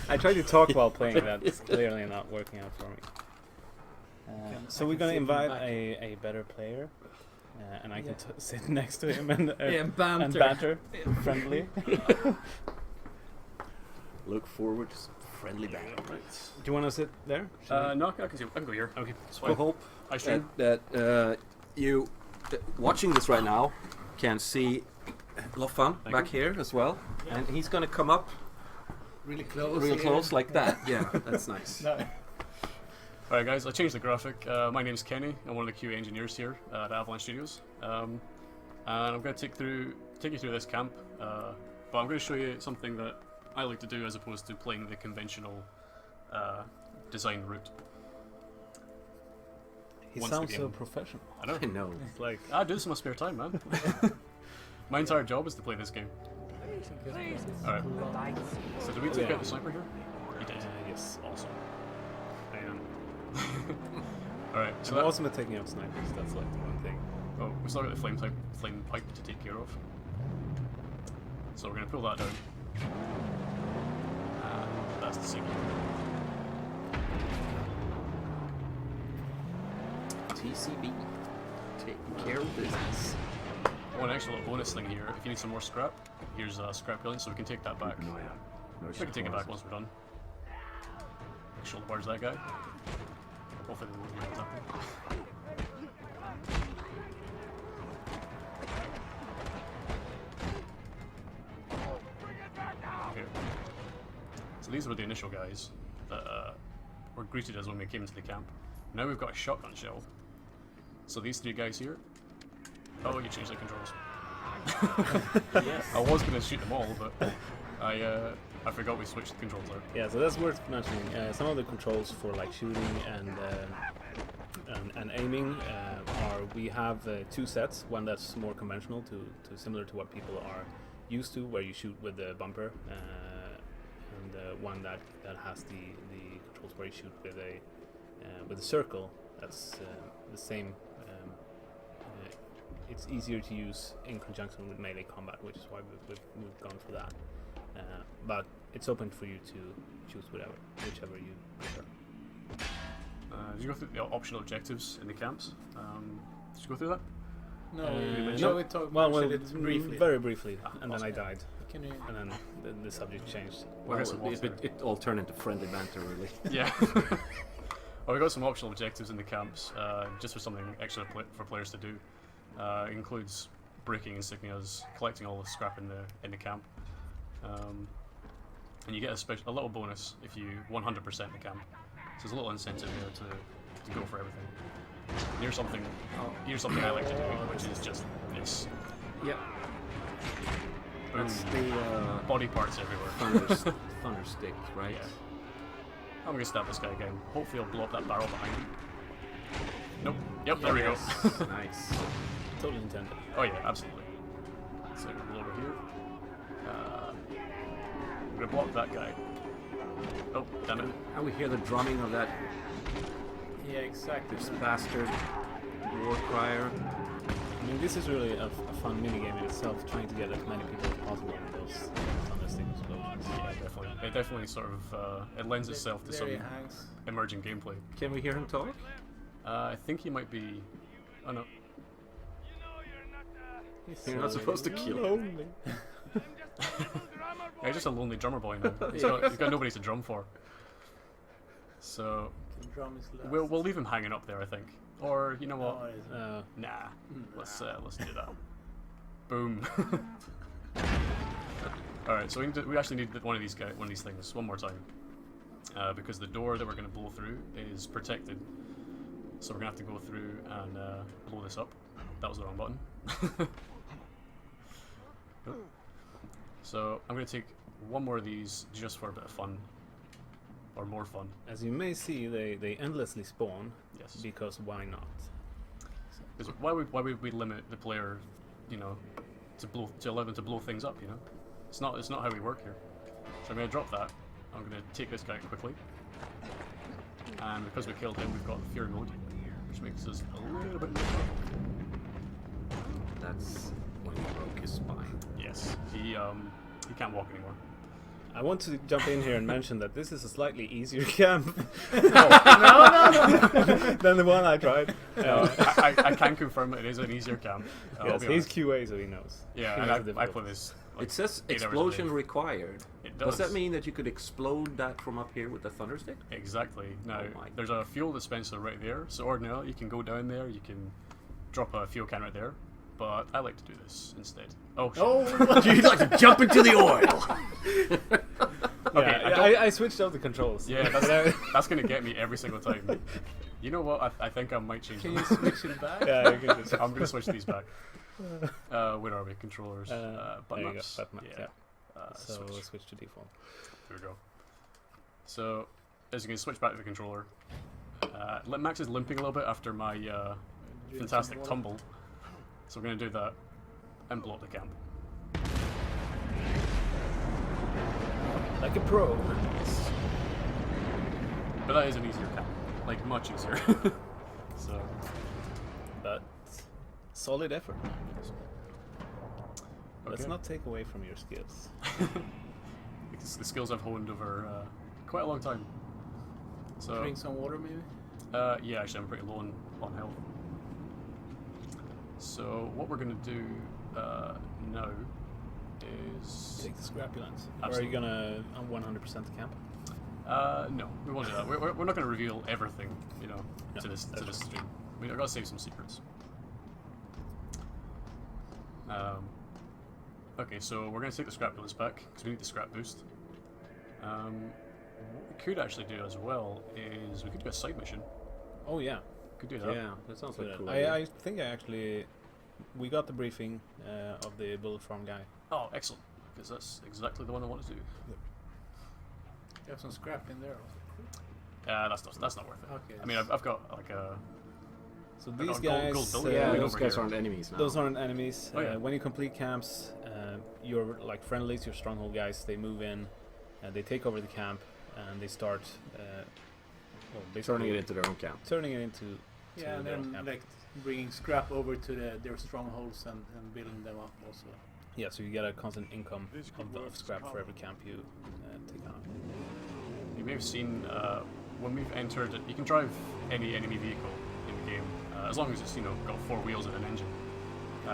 Speaker 2: I tried to talk while playing that. It's clearly not working out for me. So we're gonna invite a better player, and I can sit next to him and banter friendly.
Speaker 1: Look forward to some friendly banter.
Speaker 2: Do you want to sit there?
Speaker 5: No, I can go here.
Speaker 2: Okay.
Speaker 5: It's
Speaker 1: I
Speaker 5: fine.
Speaker 1: hope
Speaker 5: I stream.
Speaker 1: that you watching this right now can see Loffan back here as well, and he's gonna come up
Speaker 3: Really close.
Speaker 1: real close like that. Yeah, that's nice.
Speaker 5: Alright guys, I changed the graphic. My name's Kenny. I'm one of the QA engineers here at Avalanche Studios. And I'm going to take you through this camp. But I'm going to show you something that I like to do as opposed to playing the conventional design route.
Speaker 2: He
Speaker 5: Once
Speaker 2: sounds so
Speaker 5: again.
Speaker 2: professional.
Speaker 5: I know.
Speaker 1: I know.
Speaker 2: It's like
Speaker 5: I do this in my spare time, man. My entire job is to play this game. Alright, so did we take out the sniper here? You did.
Speaker 2: yes, awesome. I am.
Speaker 5: Alright, so
Speaker 2: I'm
Speaker 5: that,
Speaker 2: awesome at taking out snipers. That's like the one thing.
Speaker 5: oh, we still got the flame pipe to take care of. So we're going to pull that down. And that's the secret.
Speaker 1: TCB, taking care of business.
Speaker 5: Oh, an extra little bonus thing here. If you need some more scrap, here's scrap billion, so we can take that back. We can take it back once we're done. Shoulder barge that guy. Hopefully they won't be able to tap him. Okay. So these were the initial guys that were greeted us when we came into the camp. Now we've got a shotgun shell. So these three guys here. Oh, you changed the controls. I was going to shoot them all, but I forgot we switched the controls out.
Speaker 2: Yeah, so that's worth mentioning. Some of the controls for like shooting and and aiming we have two sets. One that's more conventional, to similar to what people are used to, where you shoot with the bumper, and one that has the controls where you shoot with a circle. That's the same. It's easier to use in conjunction with melee combat, which is why we've gone for that. But it's open for you to choose whichever you prefer.
Speaker 5: Did you go through the optional objectives in the camps? Did you go through that?
Speaker 3: No, we talked
Speaker 2: well,
Speaker 3: it briefly.
Speaker 2: very briefly, and then
Speaker 5: awesome.
Speaker 2: I died,
Speaker 3: Can you?
Speaker 2: and then the subject changed.
Speaker 1: Well,
Speaker 5: some
Speaker 1: it all turned into friendly banter, really.
Speaker 5: Yeah. Well, we got some optional objectives in the camps, just for something extra for players to do. It includes breaking insignias, collecting all the scrap in the camp, and you get a little bonus if you 100% the camp. So there's a little incentive there to go for everything. And here's something I like to do, which is just this.
Speaker 1: Yep.
Speaker 5: Boom.
Speaker 1: That's the
Speaker 5: Body parts everywhere.
Speaker 1: thunder stick, right?
Speaker 5: Yeah. I'm gonna stab this guy again. Hopefully I'll blow up that barrel behind him. Nope. Yep, there we go.
Speaker 1: Nice.
Speaker 2: Totally intended.
Speaker 5: Oh yeah, absolutely. So roll over here. I'm gonna block that guy. Oh, damn it.
Speaker 1: And we hear the drumming of that
Speaker 3: Yeah, exactly.
Speaker 1: this bastard war crier.
Speaker 2: I mean, this is really a fun minigame in itself, trying to get as many people as possible in those thunderstick explosions.
Speaker 5: Yeah, definitely. It definitely sort of it lends itself to some
Speaker 3: There he hangs.
Speaker 5: emerging gameplay.
Speaker 1: Can we hear him talk?
Speaker 5: I think he might be. Oh no.
Speaker 1: You're not supposed to kill him.
Speaker 2: lonely.
Speaker 5: Yeah, he's just a lonely drummer boy now. He's got nobody to drum for. So
Speaker 3: The drum is last.
Speaker 5: we'll leave him hanging up there, I think. Or you know what?
Speaker 3: No, it isn't.
Speaker 5: Nah. Let's do that. Boom. All right. So we actually need one of these things one more time, because the door that we're going to blow through is protected. So we're going to have to go through and blow this up. That was the wrong button. Nope. So I'm going to take one more of these just for a bit of fun. Or more fun.
Speaker 2: As you may see, they endlessly spawn.
Speaker 5: Yes.
Speaker 2: Because why not?
Speaker 5: Because why would we limit the player, you know, to allow them to blow things up? You know, it's not how we work here. So I'm going to drop that. I'm going to take this guy quickly, and because we killed him, we've got the Fury mode, which makes us a little bit more powerful.
Speaker 1: That's when he broke his spine.
Speaker 5: Yes, he can't walk anymore.
Speaker 2: I want to jump in here and mention that this is a slightly easier camp than the one I tried.
Speaker 5: I can confirm it is an easier camp. I'll
Speaker 2: Yes,
Speaker 5: be
Speaker 2: he's
Speaker 5: honest.
Speaker 2: QA, so he knows.
Speaker 5: Yeah,
Speaker 2: He
Speaker 5: and
Speaker 2: knows the
Speaker 5: I
Speaker 2: difficulties.
Speaker 5: play this. Like,
Speaker 1: It says
Speaker 5: 8 hours a
Speaker 1: explosion
Speaker 5: day.
Speaker 1: required.
Speaker 5: It
Speaker 1: Does
Speaker 5: does.
Speaker 1: that mean that you could explode that from up here with the thunder stick?
Speaker 5: Exactly. Now,
Speaker 1: Oh my
Speaker 5: there's a fuel dispenser right there, so ordinarily you can go down there, you can drop a fuel can right there, but I like to do this instead. Oh, shit.
Speaker 1: You'd like to jump into the oil!
Speaker 5: Okay,
Speaker 2: Yeah, I switched out the controls.
Speaker 5: Yeah, that's going to get me every single time. You know what? I think I might change
Speaker 3: Can
Speaker 5: them.
Speaker 3: you switch it back?
Speaker 2: Yeah, you can just.
Speaker 5: I'm going to switch these back. Where are we? Controllers.
Speaker 2: There
Speaker 5: Button
Speaker 2: you go,
Speaker 5: maps.
Speaker 2: button maps, yeah. So
Speaker 5: Switch.
Speaker 2: switch to default.
Speaker 5: There we go. So, as you can switch back to the controller. Max is limping a little bit after my fantastic tumble. So we're going to do that and blow up the camp.
Speaker 2: Like a pro.
Speaker 5: But that is an easier camp. Like, much easier. So,
Speaker 2: But solid effort. Let's
Speaker 5: okay.
Speaker 2: not take away from your skills.
Speaker 5: It's the skills I've honed over quite a long time. So,
Speaker 3: Drink some water, maybe.
Speaker 5: yeah, actually, I'm pretty low on health. So, what we're going to do now is...
Speaker 2: Take the scrappy lines. Or are
Speaker 5: Absolutely.
Speaker 2: you gonna 100% the camp?
Speaker 5: No, we won't do that. We're not going to reveal everything, you know,
Speaker 2: No,
Speaker 5: to this
Speaker 2: that's
Speaker 5: stream. I've got to save some secrets. Okay, so we're going to take the scrap bullets back because we need the scrap boost. What we could actually do as well is we could do a side mission.
Speaker 2: Oh yeah.
Speaker 5: Could do that.
Speaker 1: Yeah, that sounds like
Speaker 2: Good.
Speaker 1: cool.
Speaker 2: I think we got the briefing of the bullet farm guy.
Speaker 5: Oh, excellent! Because that's exactly the one I want to do.
Speaker 3: You have some scrap in there also.
Speaker 5: That's not worth it.
Speaker 3: Okay.
Speaker 5: I mean, I've got like a
Speaker 2: So these
Speaker 5: gold
Speaker 2: guys,
Speaker 5: building
Speaker 1: Yeah,
Speaker 5: Wait
Speaker 1: those
Speaker 5: over
Speaker 1: guys
Speaker 5: here.
Speaker 1: aren't enemies now.
Speaker 2: those aren't enemies.
Speaker 5: Oh, yeah.
Speaker 2: When you complete camps, your like friendlies, your stronghold guys, they move in, and they take over the camp, and they start basically
Speaker 1: turning it into their own camp.
Speaker 2: turning it into
Speaker 3: Yeah, and
Speaker 2: their own
Speaker 3: then
Speaker 2: camp.
Speaker 3: like bringing scrap over to their strongholds and building them up also.
Speaker 2: Yeah, so you get a constant income
Speaker 4: This could work
Speaker 2: of
Speaker 4: as
Speaker 2: scrap for
Speaker 4: cover.
Speaker 2: every camp you take on.
Speaker 5: You may have seen when we've entered it, you can drive any enemy vehicle in the game as long as it's got 4 wheels and an engine.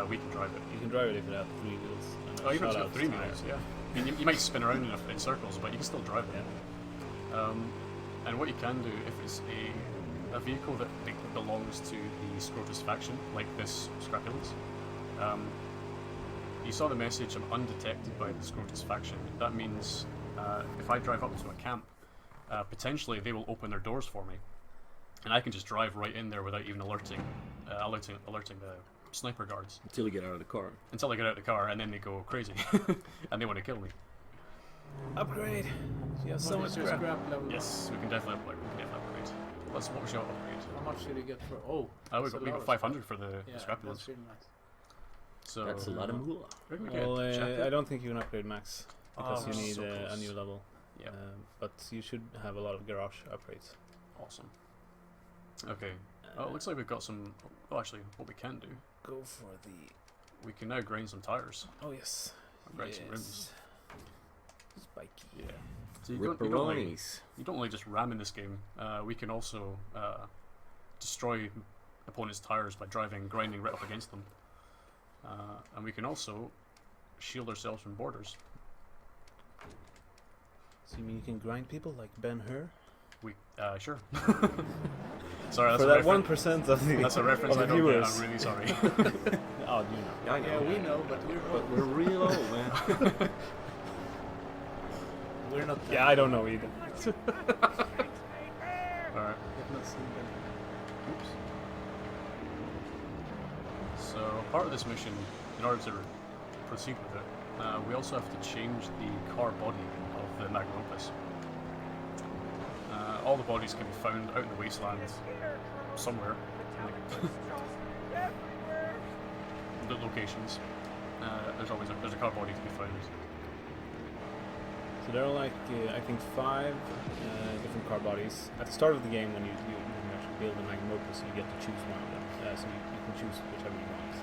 Speaker 5: We can drive it.
Speaker 2: You can drive it if it has 3 wheels. And a
Speaker 5: Oh, even if it's got
Speaker 2: shout-out
Speaker 5: 3
Speaker 2: tire.
Speaker 5: wheels, yeah. I mean, you might spin around in circles, but you can still drive it. And what you can do if it's a vehicle that belongs to the Scrotus faction, like this Scrapulence, you saw the message, I'm undetected by the Scrotus faction. That means if I drive up to a camp, potentially they will open their doors for me, and I can just drive right in there without even alerting the sniper guards
Speaker 1: Until you get out of the car.
Speaker 5: until I get out of the car, and then they go crazy and they want to kill me.
Speaker 2: Upgrade! You have so
Speaker 3: What
Speaker 2: much
Speaker 3: is your
Speaker 2: scrap.
Speaker 3: scrap level?
Speaker 5: Yes, we can definitely upgrade. What was your upgrade?
Speaker 3: How much did you get for? Oh,
Speaker 5: We
Speaker 3: that's a
Speaker 5: got
Speaker 3: lot of
Speaker 5: 500 for the
Speaker 3: Yeah,
Speaker 5: Scrapulence.
Speaker 3: that's really nice.
Speaker 5: So
Speaker 1: That's a lot of moolah.
Speaker 5: where can we get
Speaker 2: Well,
Speaker 5: a jacket?
Speaker 2: I don't think you can upgrade max because
Speaker 5: Oh,
Speaker 2: you need
Speaker 5: so
Speaker 2: a
Speaker 5: close.
Speaker 2: new level.
Speaker 5: Yeah.
Speaker 2: But you should have a lot of garage upgrades.
Speaker 5: Awesome. Okay. Oh, it looks like we've got some. Oh, actually, what we can do,
Speaker 2: Go for the.
Speaker 5: we can now grind some tires.
Speaker 2: Oh yes.
Speaker 5: Grind some rims.
Speaker 2: Spiky.
Speaker 5: Yeah. So you
Speaker 1: Ripperonis.
Speaker 5: don't only just ram in this game. We can also destroy opponents' tires by grinding right up against them. And we can also shield ourselves from borders.
Speaker 2: So you mean you can grind people like Ben-Hur?
Speaker 5: Sure. Sorry, that's
Speaker 2: For
Speaker 5: a
Speaker 2: that
Speaker 5: reference.
Speaker 2: 1% of the
Speaker 5: That's a reference
Speaker 2: of
Speaker 5: I
Speaker 2: the
Speaker 5: don't get.
Speaker 2: viewers.
Speaker 5: I'm really sorry.
Speaker 2: Oh, you know.
Speaker 1: Yeah, I know.
Speaker 3: Yeah, we know, but we're
Speaker 1: But we're real old, man.
Speaker 3: we're not.
Speaker 2: Yeah, I don't know either.
Speaker 5: Alright.
Speaker 3: We've not seen them.
Speaker 5: Oops. So, part of this mission, in order to proceed with it, we also have to change the car body of the Magnum Opus. All the bodies can be found out in the wasteland somewhere, like the locations. There's a car body to be found.
Speaker 2: So there are like, I think 5 different car bodies. At the start of the game, when you actually build a Magnum Opus, you get to choose one of them. So you can choose whichever you want,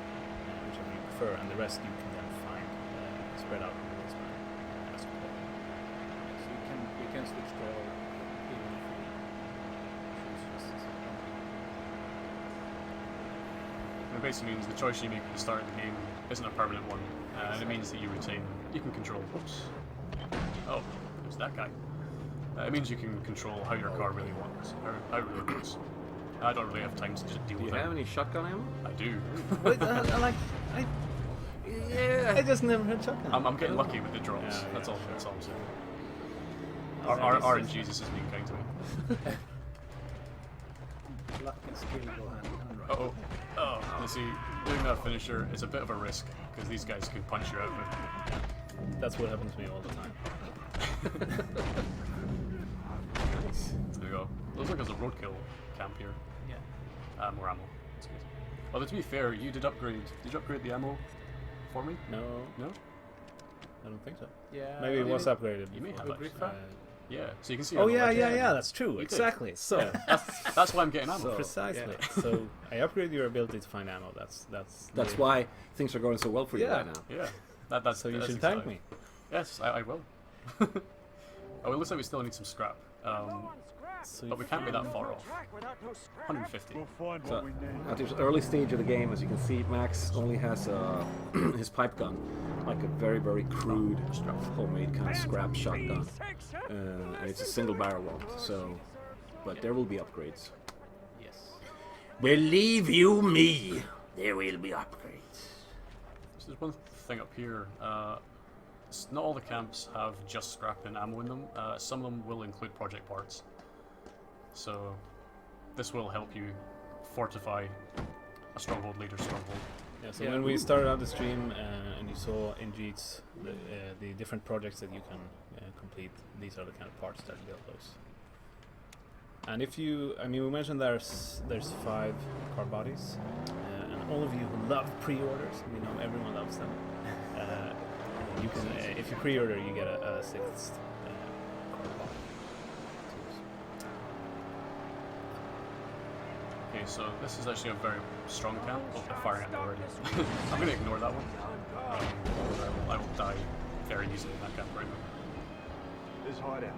Speaker 2: whichever you prefer, and the rest you can then find spread out in the wasteland. As you go.
Speaker 3: So we can switch to all even if we choose just
Speaker 5: It basically means the choice you make at the start of the game isn't a permanent one, and it means that you can control. Oops. Oh, there's that guy. It means you can control how your car really wants, or how it really goes. I don't really have time to just deal
Speaker 1: Do you
Speaker 5: with it.
Speaker 1: have any shotgun ammo?
Speaker 5: I do.
Speaker 2: Wait,
Speaker 1: Yeah.
Speaker 2: I just never had shotgun.
Speaker 5: I'm getting lucky with the drops.
Speaker 2: Yeah,
Speaker 5: That's
Speaker 2: yeah,
Speaker 5: all.
Speaker 2: sure.
Speaker 5: That's all I'm saying.
Speaker 2: That's
Speaker 5: Our
Speaker 2: nice.
Speaker 5: Jesus is being kind to me.
Speaker 3: luck and skill go hand in hand, right?
Speaker 5: Uh-oh. Oh, you see, doing that finisher is a bit of a risk, because these guys can punch you out of it.
Speaker 2: That's what happens to me all the time.
Speaker 1: Nice.
Speaker 5: There we go. Looks like there's a roadkill camp here.
Speaker 3: Yeah.
Speaker 5: More ammo. That's good. Although to be fair, you did upgrade. Did you upgrade the ammo for me?
Speaker 2: No,
Speaker 5: No?
Speaker 2: I don't think so.
Speaker 3: Yeah.
Speaker 2: Maybe it was upgraded.
Speaker 5: You may have
Speaker 3: Good
Speaker 5: actually.
Speaker 3: grip
Speaker 5: Yeah, so you can see.
Speaker 2: Oh
Speaker 5: how the
Speaker 2: yeah,
Speaker 5: leg-
Speaker 2: yeah, that's true.
Speaker 5: You did.
Speaker 2: Exactly. So
Speaker 5: That's why I'm getting ammo.
Speaker 1: So-
Speaker 2: precisely. So I upgrade your ability to find ammo. That's
Speaker 1: That's
Speaker 2: the-
Speaker 1: why things are going so well for you
Speaker 2: Yeah.
Speaker 1: right now.
Speaker 5: Yeah, that's.
Speaker 2: So you
Speaker 5: that's
Speaker 2: should thank
Speaker 5: exciting.
Speaker 2: me.
Speaker 5: Yes, I will. Oh, it looks like we still need some scrap.
Speaker 2: So
Speaker 5: But we can't be that far off.
Speaker 6: Track without no scrap.
Speaker 5: 150.
Speaker 4: We'll find
Speaker 1: So,
Speaker 4: what we need.
Speaker 1: at this early stage of the game, as you can see, Max only has his pipe gun, like a very, very crude, homemade kind of scrap shotgun, and it's a single barrel one. So, but there will be upgrades.
Speaker 2: yes.
Speaker 1: Believe you me, there will be upgrades.
Speaker 5: So there's one thing up here. Not all the camps have just scrap and ammo in them. Some of them will include project parts. So this will help you fortify a stronghold, later stronghold.
Speaker 2: Yeah. So
Speaker 3: Yeah.
Speaker 2: when we started out the stream and you saw in Jeets the different projects that you can complete, these are the kind of parts that build those. And if you, I mean, we mentioned there's 5 car bodies, and all of you who love pre-orders, we know everyone loves them. You can, if you pre-order, you get a 6th car body.
Speaker 5: Okay, so this is actually a very strong camp. Oh, they're firing at me already. I'm going to ignore that one. I will die very easily in that camp right now.
Speaker 4: This hideout.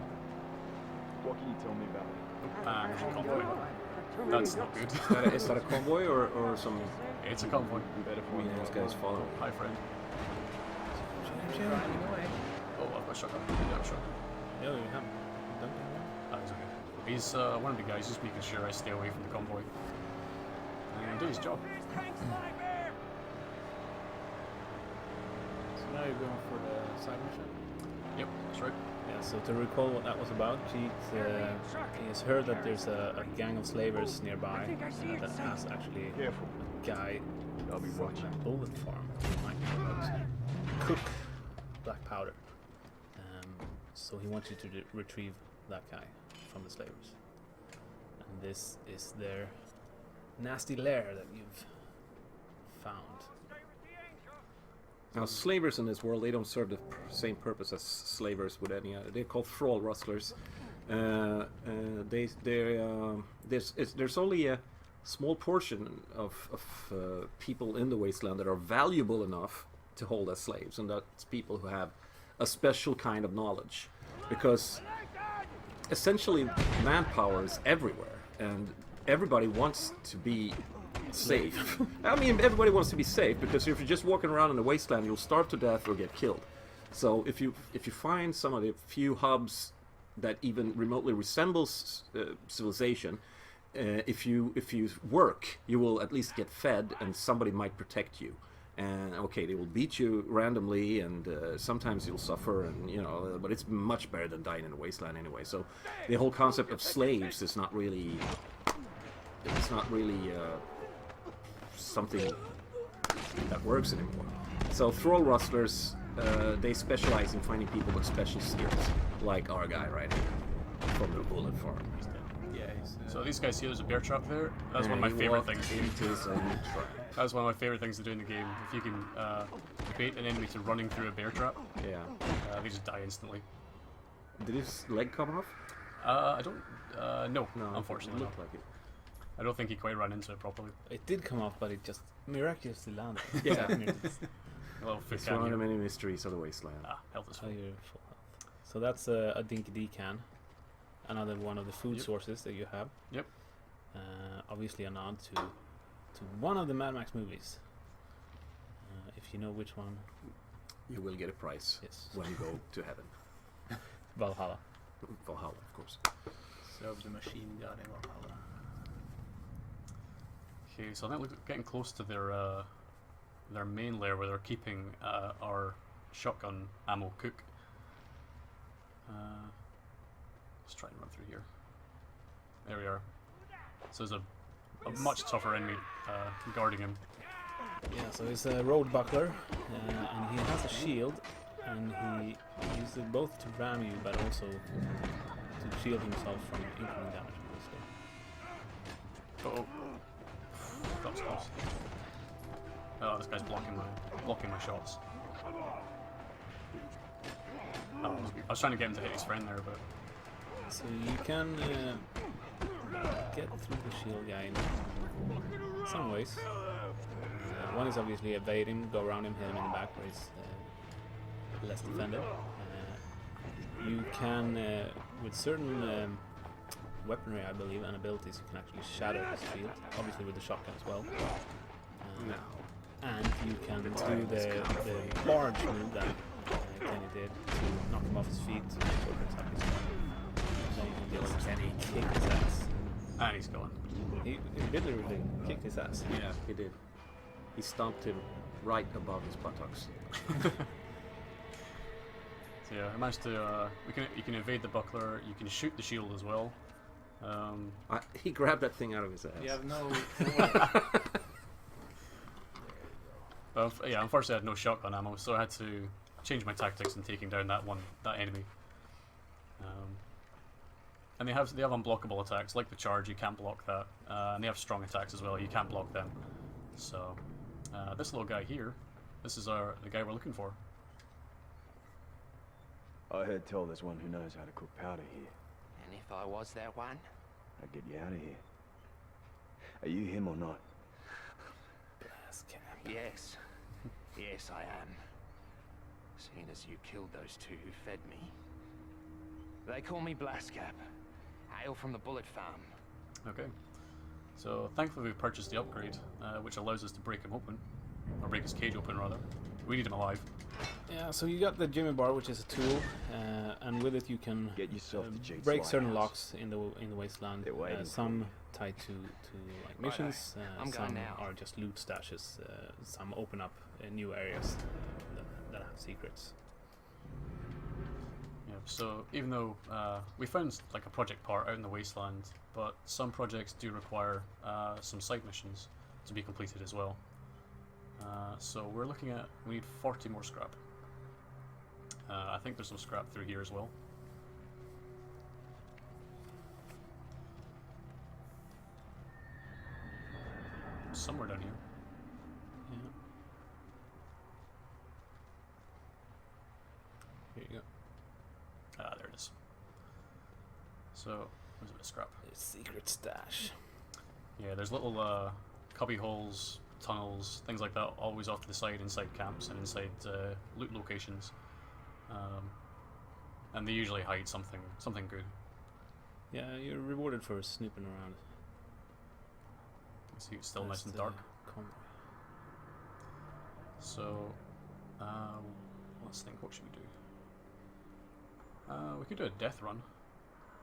Speaker 4: What can you tell me about it?
Speaker 5: There's a convoy. That's not good.
Speaker 1: Is that a convoy or some?
Speaker 5: It's a convoy.
Speaker 4: Better
Speaker 1: I mean, those guys follow.
Speaker 5: Hi, friend. Oh, I've got a shotgun. Yeah, I'm shotgun.
Speaker 2: Yeah, you have. Don't you?
Speaker 5: Ah, he's okay. He's one of the guys just making sure I stay away from the convoy. And do his job.
Speaker 3: So now you're going for the side mission.
Speaker 5: Yep, that's right.
Speaker 2: Yeah, so to recall what that was about, he has heard that there's a gang of slavers nearby that has actually
Speaker 4: Careful.
Speaker 2: a guy
Speaker 4: I'll be
Speaker 2: from
Speaker 4: watching.
Speaker 2: a bullet farm who might be able to cook black powder. So he wants you to retrieve that guy from the slavers. And this is their nasty lair that you've found.
Speaker 1: Now, slavers in this world, they don't serve the same purpose as slavers would any other. They're called thrall rustlers. There's only a small portion of people in the wasteland that are valuable enough to hold as slaves, and that's people who have a special kind of knowledge. Because essentially, manpower is everywhere, and everybody wants to be safe. I mean, everybody wants to be safe, because if you're just walking around in the wasteland, you'll starve to death or get killed. So if you find some of the few hubs that even remotely resembles civilization, if you work, you will at least get fed, and somebody might protect you. And okay, they will beat you randomly, and sometimes you'll suffer, and but it's much better than dying in a wasteland anyway. So the whole concept of slaves is not really, something that works anymore. So thrall rustlers, they specialize in finding people with special skills, like our guy right here from the bullet farm.
Speaker 2: Yeah, he's,
Speaker 5: So these guys see there's a bear trap there. That's one of my favorite things.
Speaker 1: Into his own trap.
Speaker 5: That's one of my favorite things to do in the game. If you can bait an enemy to running through a bear trap,
Speaker 1: Yeah.
Speaker 5: they just die instantly.
Speaker 1: Did his leg come off?
Speaker 5: I don't. No, unfortunately,
Speaker 1: it looked like it.
Speaker 5: I don't think he quite ran into it properly.
Speaker 2: it did come off, but it just miraculously landed.
Speaker 1: Yeah.
Speaker 5: A little foot
Speaker 1: It's one of the
Speaker 5: can
Speaker 1: many mysteries of the wasteland.
Speaker 5: health is
Speaker 2: Oh,
Speaker 5: full.
Speaker 2: you're full health. So that's a Dinky D can, another one of the food
Speaker 5: Yep.
Speaker 2: sources that you have.
Speaker 5: Yep.
Speaker 2: Obviously a nod to one of the Mad Max movies. If you know which one,
Speaker 1: You will get a prize
Speaker 2: yes,
Speaker 1: when you go to heaven.
Speaker 2: Valhalla.
Speaker 1: Valhalla, of course.
Speaker 2: So the machine god in Valhalla.
Speaker 5: Okay, so I think we're getting close to their main lair where they're keeping our shotgun ammo cook. Let's try and run through here. There we are. So there's a much tougher enemy guarding him.
Speaker 2: Yeah, so he's a road buckler, and he has a shield, and he uses it both to ram you, but also to shield himself from incoming damage, obviously.
Speaker 5: Uh-oh. That was close. Oh, this guy's blocking my shots. Oh, I was trying to get him to hit his friend there, but
Speaker 2: So you can get through the shield guy in some ways. One is obviously evade him, go around him, hit him in the back where he's less defended. You can, with certain weaponry, I believe, and abilities, you can actually shatter his shield, obviously with the shotgun as well. And you can do the barge move that Kenny did to knock him off his feet, so brings up his and then you can just Kenny kick his ass.
Speaker 5: and he's gone.
Speaker 2: He literally kicked his ass.
Speaker 1: Yeah, he did. He stomped him right above his buttocks.
Speaker 5: So yeah, I managed to. You can evade the buckler. You can shoot the shield as well.
Speaker 1: He grabbed that thing out of his ass.
Speaker 3: You have no.
Speaker 5: Yeah, unfortunately I had no shotgun ammo, so I had to change my tactics in taking down that enemy. And they have unblockable attacks, like the charge. You can't block that, and they have strong attacks as well. You can't block them. So this little guy here, this is the guy we're looking for.
Speaker 4: I heard tell there's one who knows how to cook powder here.
Speaker 6: And if I was that one?
Speaker 4: I'd get you out of here. Are you him or not?
Speaker 6: Yes. Yes, I am. Seeing as you killed those two who fed me. They call me Blaskap. Hail from the Bullet Farm.
Speaker 5: Okay. So thankfully we've purchased the upgrade, which allows us to break him open, or break his cage open rather. We need him alive.
Speaker 2: Yeah, so you got the Jimmy bar, which is a tool, and with it you can
Speaker 4: Get yourself to Jake's
Speaker 2: break certain
Speaker 4: lighthouse.
Speaker 2: locks in the wasteland.
Speaker 4: They're waiting for
Speaker 2: Some tied to like missions,
Speaker 6: I'm going
Speaker 2: some
Speaker 6: now.
Speaker 2: are just loot stashes. Some open up new areas that have secrets.
Speaker 5: Yeah, so even though we found like a project part out in the wasteland, but some projects do require some side missions to be completed as well. So we're looking at, we need 40 more scrap. I think there's some scrap through here as well. Somewhere down here.
Speaker 2: Yeah. Here you go.
Speaker 5: Ah, there it is. So, there's a bit of scrap.
Speaker 2: Secret stash.
Speaker 5: Yeah, there's little cubby holes, tunnels, things like that, always off to the side inside camps and inside loot locations. And they usually hide something good.
Speaker 2: Yeah, you're rewarded for snooping around.
Speaker 5: See, it's still
Speaker 2: That's
Speaker 5: nice and
Speaker 2: the
Speaker 5: dark.
Speaker 2: convoy.
Speaker 5: So, let's think, what should we do? We could do a death run.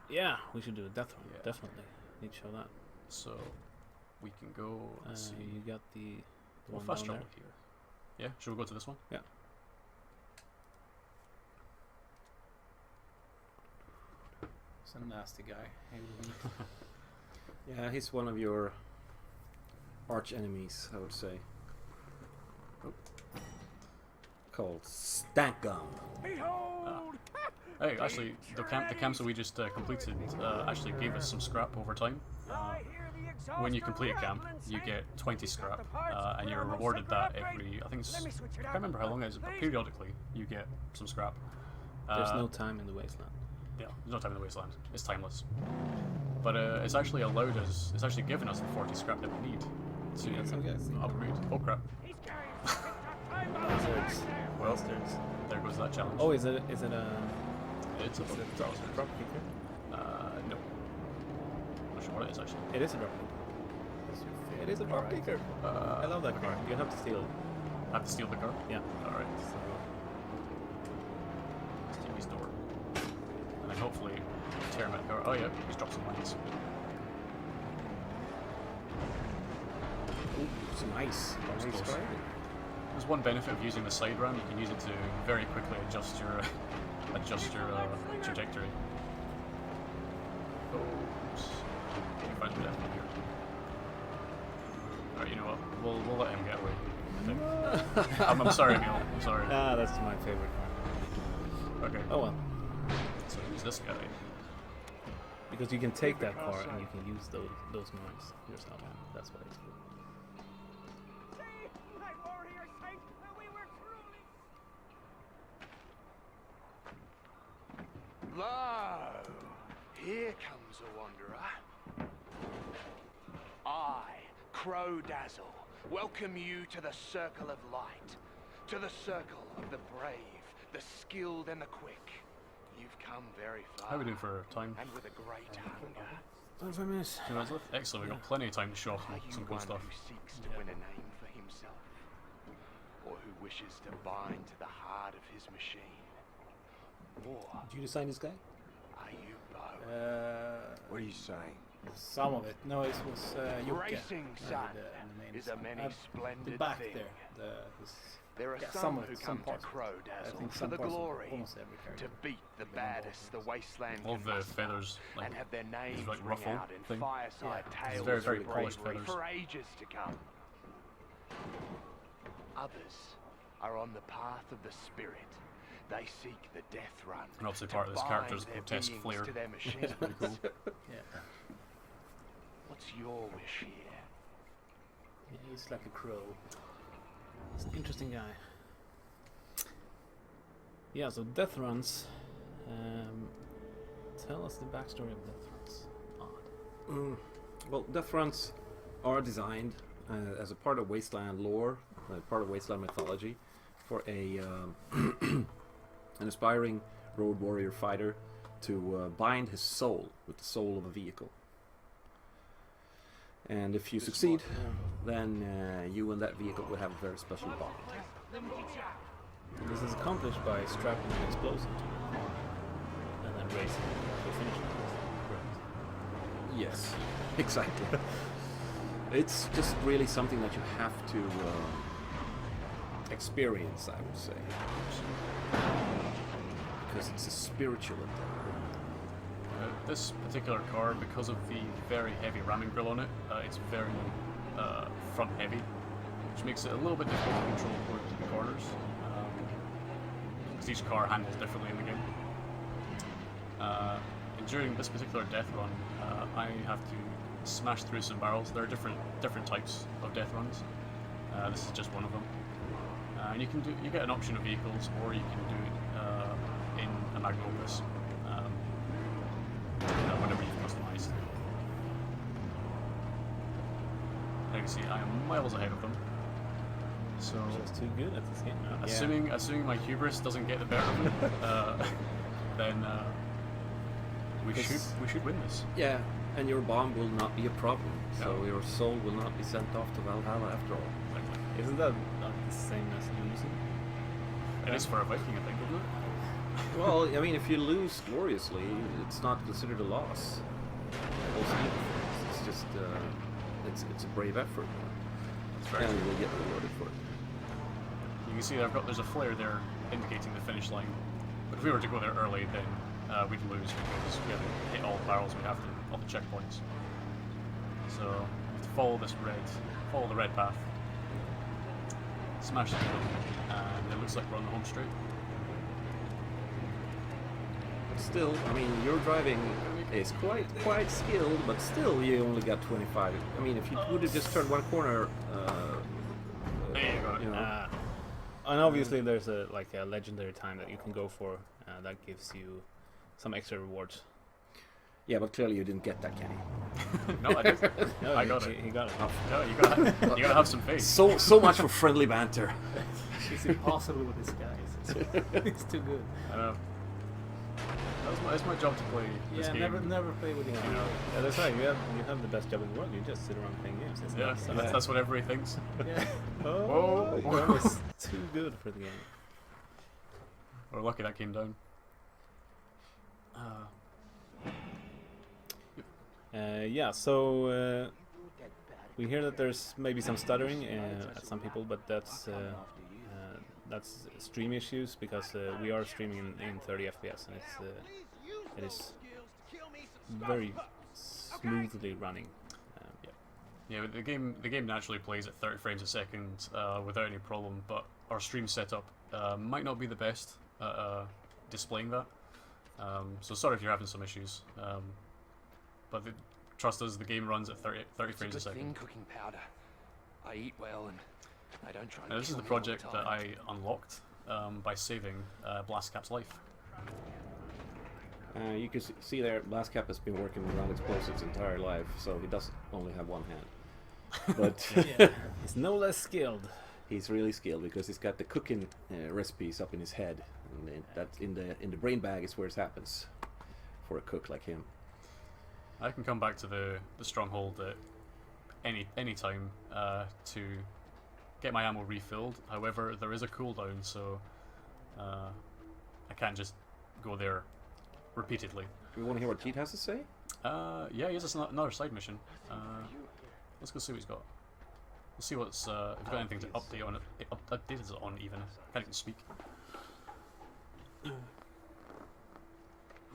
Speaker 2: Yeah, we should do a death run.
Speaker 5: Yeah.
Speaker 2: Definitely. Need to show that.
Speaker 5: So, we can go, let's see.
Speaker 2: You got the
Speaker 5: We'll
Speaker 2: one
Speaker 5: fast
Speaker 2: down
Speaker 5: travel here. Yeah, should we go to this one?
Speaker 2: Yeah.
Speaker 3: He's a nasty guy.
Speaker 1: Yeah, he's one of your arch enemies, I would say. Oh. Called Stankum.
Speaker 6: Behold!
Speaker 5: Hey, actually, the camps that we just completed actually gave us some scrap over time. When you complete a camp, you get 20 scrap, and you're rewarded that every, I think it's, I can't remember how long it is, but periodically you get some scrap.
Speaker 2: There's no time in the wasteland.
Speaker 5: Yeah, there's no time in the wasteland. It's timeless. But it's actually allowed us, it's actually given us the 40 scrap that we need to
Speaker 2: got some guys.
Speaker 5: upgrade. Oh crap.
Speaker 2: Bastards.
Speaker 5: Well,
Speaker 2: Bastards.
Speaker 5: there goes that challenge.
Speaker 2: Oh, is it a
Speaker 5: It's a
Speaker 2: drop kicker?
Speaker 5: no. Not sure what it is actually.
Speaker 2: It is a drop kicker. It is a drop kicker. I love that car. You have to steal it.
Speaker 5: I have to steal the car?
Speaker 2: Yeah.
Speaker 5: Alright. Steal his door. And then hopefully tear him out the car. Oh yeah, he's dropped some mines.
Speaker 1: Ooh, some ice.
Speaker 5: That was
Speaker 1: Nice
Speaker 5: close.
Speaker 1: try.
Speaker 5: There's one benefit of using the side ram. You can use it to very quickly adjust your trajectory. Oops. You find the death one here. Alright, you know what? We'll let him get away. I think. I'm sorry, Emil. I'm sorry.
Speaker 2: Ah, that's my favorite car.
Speaker 5: Okay.
Speaker 2: Oh well.
Speaker 5: So who's this guy?
Speaker 2: Because you can take that car and you can use those mines yourself. That's why it's cool.
Speaker 6: My warrior saint, we were truly... Lo! Here comes a wanderer. I, Crow Dazzle, welcome you to the Circle of Light. To the Circle of the brave, the skilled and the quick. You've come very far.
Speaker 5: How are we doing for time?
Speaker 6: And with a great hunger.
Speaker 2: 5 minutes.
Speaker 5: 2 minutes left? Excellent, we've got plenty of time to show off
Speaker 6: Are you
Speaker 5: some cool
Speaker 6: one
Speaker 5: stuff.
Speaker 6: who seeks to win a name for himself? Or who wishes to bind to the heart of his machine? Or
Speaker 1: Did you design this guy?
Speaker 6: are you both?
Speaker 4: What are you saying?
Speaker 3: Some of it. No, it was Jocke.
Speaker 6: Racing
Speaker 3: uh,
Speaker 6: Sun
Speaker 3: the main
Speaker 6: is a
Speaker 3: design.
Speaker 6: many splendid
Speaker 3: The back
Speaker 6: thing.
Speaker 3: there.
Speaker 6: There are
Speaker 3: yeah,
Speaker 6: some
Speaker 3: some of
Speaker 6: who
Speaker 3: it,
Speaker 6: come
Speaker 3: some parts
Speaker 6: to
Speaker 3: of it.
Speaker 6: Crow
Speaker 3: I
Speaker 6: Dazzle
Speaker 3: think
Speaker 6: for
Speaker 3: some
Speaker 6: the
Speaker 3: parts of
Speaker 6: glory,
Speaker 3: almost every character.
Speaker 6: to beat the baddest the wasteland
Speaker 5: All
Speaker 6: can
Speaker 5: the
Speaker 6: muster,
Speaker 5: feathers, like,
Speaker 6: and have their names
Speaker 5: like
Speaker 6: ring
Speaker 5: ruffle
Speaker 6: out in
Speaker 5: thing.
Speaker 6: fireside
Speaker 5: It's
Speaker 6: tales
Speaker 5: very,
Speaker 6: of
Speaker 5: very polished
Speaker 6: bravery
Speaker 5: feathers.
Speaker 6: for ages to come. Others are on the path of the spirit, They seek the death run.
Speaker 5: And obviously
Speaker 6: to
Speaker 5: part of this
Speaker 6: bind
Speaker 5: character's
Speaker 6: their
Speaker 5: grotesque
Speaker 6: beings
Speaker 5: flair.
Speaker 6: to their machines.
Speaker 5: Pretty cool.
Speaker 2: Yeah.
Speaker 6: What's your wish here?
Speaker 2: Yeah, he's like a crow. He's an interesting guy. Yeah, so death runs. Tell us the backstory of death runs. Odd.
Speaker 1: Well, death runs are designed as a part of Wasteland lore, part of Wasteland mythology, for a an aspiring road warrior fighter to bind his soul with the soul of a vehicle. And if you succeed, then you and that vehicle will have a very special bond.
Speaker 2: This is accomplished by strapping an explosive to the car and then racing to a finish line. Correct.
Speaker 1: Yes, exactly. It's just really something that you have to experience, I would say, because it's a spiritual endeavor.
Speaker 5: This particular car, because of the very heavy ramming grill on it, it's very front heavy, which makes it a little bit difficult to control going through the corners. Because each car handles differently in the game. And during this particular death run, I have to smash through some barrels. There are different types of death runs. This is just one of them. And you get an option of vehicles, or you can do it in a magnum opus. Whatever you've customized. Now you see I am miles ahead of them. So
Speaker 2: Just too good at this game now.
Speaker 5: assuming my hubris doesn't get the better of me, then we should win this.
Speaker 1: Yeah, and your bomb will not be a problem, so
Speaker 5: No.
Speaker 1: your soul will not be sent off to Valhalla after all.
Speaker 2: Isn't that not the same as losing?
Speaker 5: It is for a Viking, I think, isn't it?
Speaker 1: Well, I mean, if you lose gloriously, it's not considered a loss. It's just it's a brave effort,
Speaker 5: It's very
Speaker 1: and you will get rewarded for it.
Speaker 5: You can see there's a flare there indicating the finish line. But if we were to go there early, then we'd lose because we haven't hit all the barrels we have to, all the checkpoints. So we have to follow the red path, smash through them, and it looks like we're on the home straight.
Speaker 1: Still, I mean, your driving is quite skilled, but still, you only got 25. I mean, if you would have just turned one corner,
Speaker 5: There you go.
Speaker 1: you know,
Speaker 2: And obviously there's a legendary time that you can go for that gives you some extra rewards.
Speaker 1: yeah, but clearly you didn't get that, Kenny.
Speaker 5: No, I did.
Speaker 2: No,
Speaker 5: I got it.
Speaker 2: He got it.
Speaker 5: No, you gotta have some faith.
Speaker 1: So much for friendly banter.
Speaker 2: It's impossible with this guy. It's too good.
Speaker 5: I know. It's my job to play this
Speaker 2: Yeah,
Speaker 5: game.
Speaker 2: never play with him.
Speaker 5: You know.
Speaker 2: Yeah, that's right. You have the best job in the world. You just sit around playing games. It's
Speaker 5: Yeah,
Speaker 2: nice.
Speaker 5: that's what everybody thinks.
Speaker 2: Yeah.
Speaker 5: Whoa.
Speaker 2: You're always too good for the game.
Speaker 5: We're lucky that came down.
Speaker 2: Yeah, so we hear that there's maybe some stuttering at some people, but that's stream issues because we are streaming in 30 FPS and it is very smoothly running.
Speaker 5: Yeah, but the game naturally plays at 30 frames a second without any problem, but our stream setup might not be the best at displaying that. So sorry if you're having some issues. But trust us, the game runs at 30 frames a
Speaker 6: It's a good thing
Speaker 5: second.
Speaker 6: cooking powder. I eat well and I don't try and
Speaker 5: Now, this is
Speaker 6: kill
Speaker 5: the
Speaker 6: me all
Speaker 5: project that
Speaker 6: time.
Speaker 5: I unlocked by saving Blastcap's life.
Speaker 1: You can see there, Blastcap has been working around explosives his entire life, so he doesn't only have one hand. But
Speaker 2: He's no less skilled.
Speaker 1: he's really skilled because he's got the cooking recipes up in his head, and that in the brain bag is where it happens for a cook like him.
Speaker 5: I can come back to the stronghold at any time to get my ammo refilled. However, there is a cooldown, so I can't just go there repeatedly.
Speaker 1: Do you want to hear what Jeet has to say?
Speaker 5: Yeah, he has another side mission. Let's go see what he's got. We'll see what's if we've got anything to update on it. Updated it on even. I can't even speak.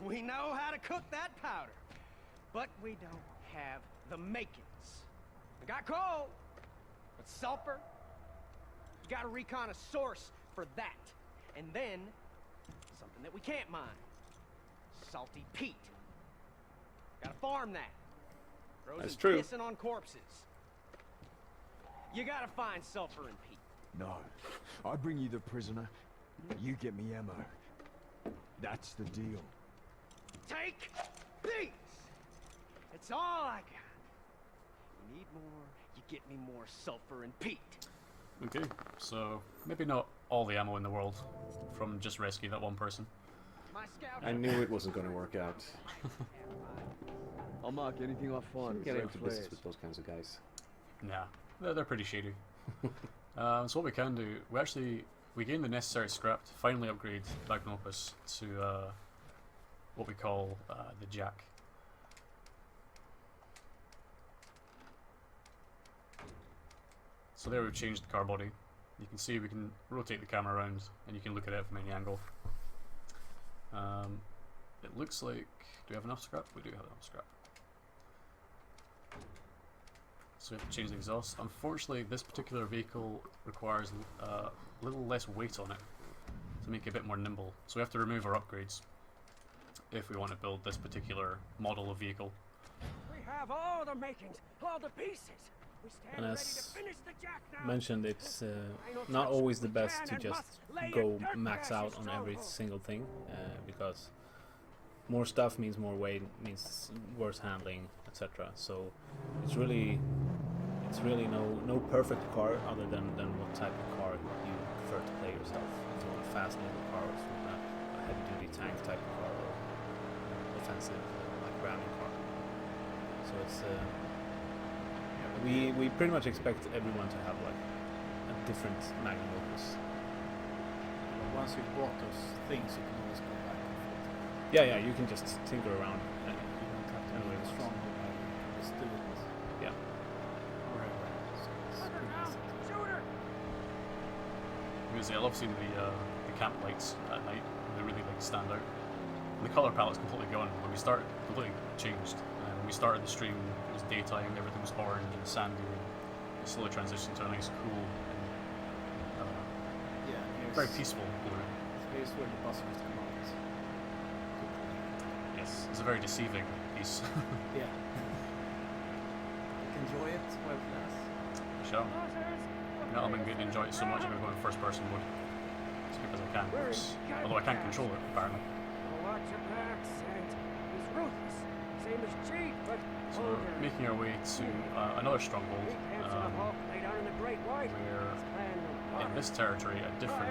Speaker 10: We know how to cook that powder, but we don't have the makings. We got coal, but sulfur, you gotta recon a source for that. And then Something that we can't mine. Salty peat. Gotta farm that. Frozen
Speaker 1: That's true.
Speaker 10: pissing on corpses. You gotta find sulfur and peat.
Speaker 4: No. I bring you the prisoner. You get me ammo. That's the deal.
Speaker 10: Take these! It's all I got. You need more, you get me more sulfur and peat.
Speaker 5: Okay, so maybe not all the ammo in the world from just rescue that one person.
Speaker 10: My scout.
Speaker 1: I knew it wasn't going to work out.
Speaker 4: I'll mark anything I find.
Speaker 1: Get into business with those kinds of guys.
Speaker 5: Nah, they're pretty shady. So what we can do, we gain the necessary scrap to finally upgrade Magnum Opus to what we call the Jack. So there we've changed the car body. You can see we can rotate the camera around and you can look at it from any angle. It looks like, do we have enough scrap? We do have enough scrap. So we have to change the exhaust. Unfortunately, this particular vehicle requires a little less weight on it to make it a bit more nimble. So we have to remove our upgrades if we want to build this particular model of vehicle.
Speaker 10: We have all the makings, all the pieces. We stand
Speaker 2: And
Speaker 10: ready
Speaker 2: as
Speaker 10: to finish the Jack now.
Speaker 2: mentioned, it's not always the best to just go max out on every single thing, because more stuff means more weight, means worse handling, etc. So it's really no perfect car other than what type of car you prefer to play yourself. If you want a fast little car, or if you want a heavy duty tank type of car, or offensive like ramming car. So it's we pretty much expect everyone to have like a different Magnum Opus.
Speaker 3: Once you've bought those things, you can always go back and forth.
Speaker 2: Yeah, you can just tinker around.
Speaker 3: You don't have to
Speaker 2: Anyway,
Speaker 3: be strong. Just do it
Speaker 2: Yeah.
Speaker 3: wherever. So it's pretty easy.
Speaker 5: Because I love seeing the camp lights at night. They really like stand out. And the color palette's completely gone. When we start, completely changed. When we started the stream, it was daytime. Everything was orange and sandy. And it slowly transitioned to a nice, cool, and
Speaker 3: Yeah,
Speaker 5: very peaceful blue.
Speaker 3: Here's where the buzzers come out.
Speaker 5: Yes, it's a very deceiving piece.
Speaker 3: Yeah. Enjoy it while it lasts.
Speaker 5: Shall. No, I'm going to enjoy it so much. I'm going to go in first person mode. It's because I can. Although I can't control it, apparently.
Speaker 10: Watch your backs, and he's ruthless. Same as Chief, but
Speaker 5: So we're making our way to another stronghold. Where in this territory a different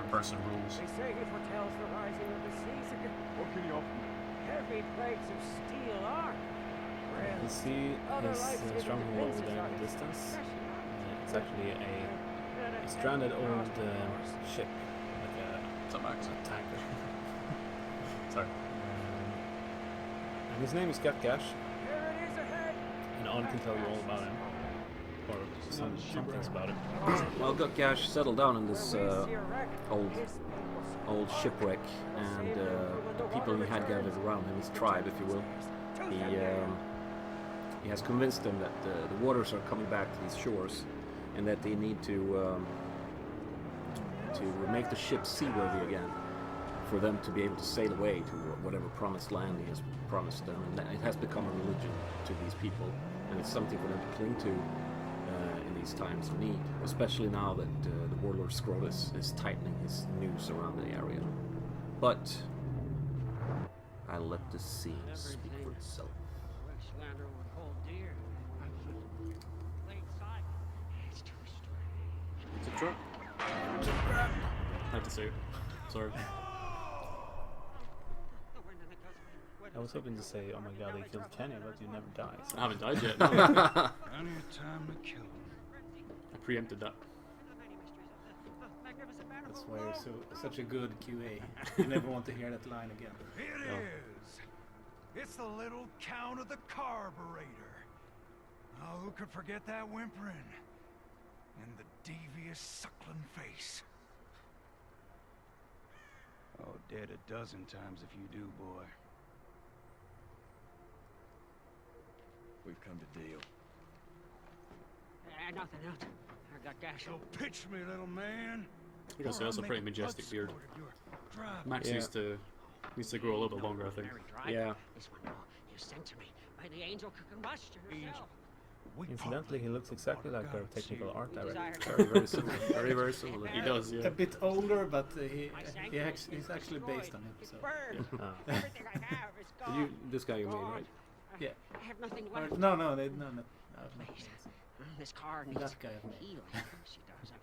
Speaker 5: person rules.
Speaker 10: They say he foretells the rising of the seas.
Speaker 4: What can you offer me?
Speaker 10: Heavy plates of steel armor.
Speaker 2: You can see his stronghold over there in the distance. It's actually a stranded old ship, like
Speaker 5: What's up, Max?
Speaker 2: a tanker.
Speaker 5: Sorry.
Speaker 2: And his name is Gatgash,
Speaker 10: Here it is ahead.
Speaker 2: and On can tell you all about him, or some things about it.
Speaker 1: Well, Gash settled down in this old shipwreck, and the people he had gathered around him, his tribe, if you will, he has convinced them that the waters are coming back to these shores, and that they need to make the ship seaworthy again, for them to be able to sail away to whatever promised land he has promised them. And it has become a religion to these people, and it's something for them to cling to in these times of need, especially now that the warlord Scrotus is tightening his noose around the area. But I'll let the scene speak for itself.
Speaker 5: Is it true? Had to say it. Sorry.
Speaker 2: I was hoping to say, oh my god, they killed Kenny, but you never die. So.
Speaker 5: I haven't died yet. No.
Speaker 8: Plenty of time to kill him.
Speaker 5: I preempted that.
Speaker 3: That's why you're such a good QA. You never want to hear that line again.
Speaker 6: It
Speaker 5: No.
Speaker 6: is. It's the little count of the carburetor. Oh, who could forget that whimpering? And the devious suckling face.
Speaker 8: Oh, dead a dozen times if you do, boy.
Speaker 4: We've come to deal.
Speaker 10: Nothing else. I got gas.
Speaker 6: So pitch me, little man.
Speaker 5: I gotta say, that's a pretty majestic beard. Max
Speaker 1: Yeah.
Speaker 5: needs to grow a little bit longer, I think.
Speaker 1: Yeah.
Speaker 10: This one you sent to me by the angel Kukumashta herself.
Speaker 2: Incidentally, he looks exactly like our technical art director.
Speaker 1: Very, very similar. Very, very similar.
Speaker 5: He does, yeah.
Speaker 3: A bit older, but he's actually based on him. So.
Speaker 2: Ah.
Speaker 10: Everything I have is gone.
Speaker 1: This guy you made, right?
Speaker 3: Yeah.
Speaker 10: I have nothing
Speaker 3: Or,
Speaker 10: left.
Speaker 3: no.
Speaker 10: Please. This car needs
Speaker 3: That guy.
Speaker 10: healing. She does.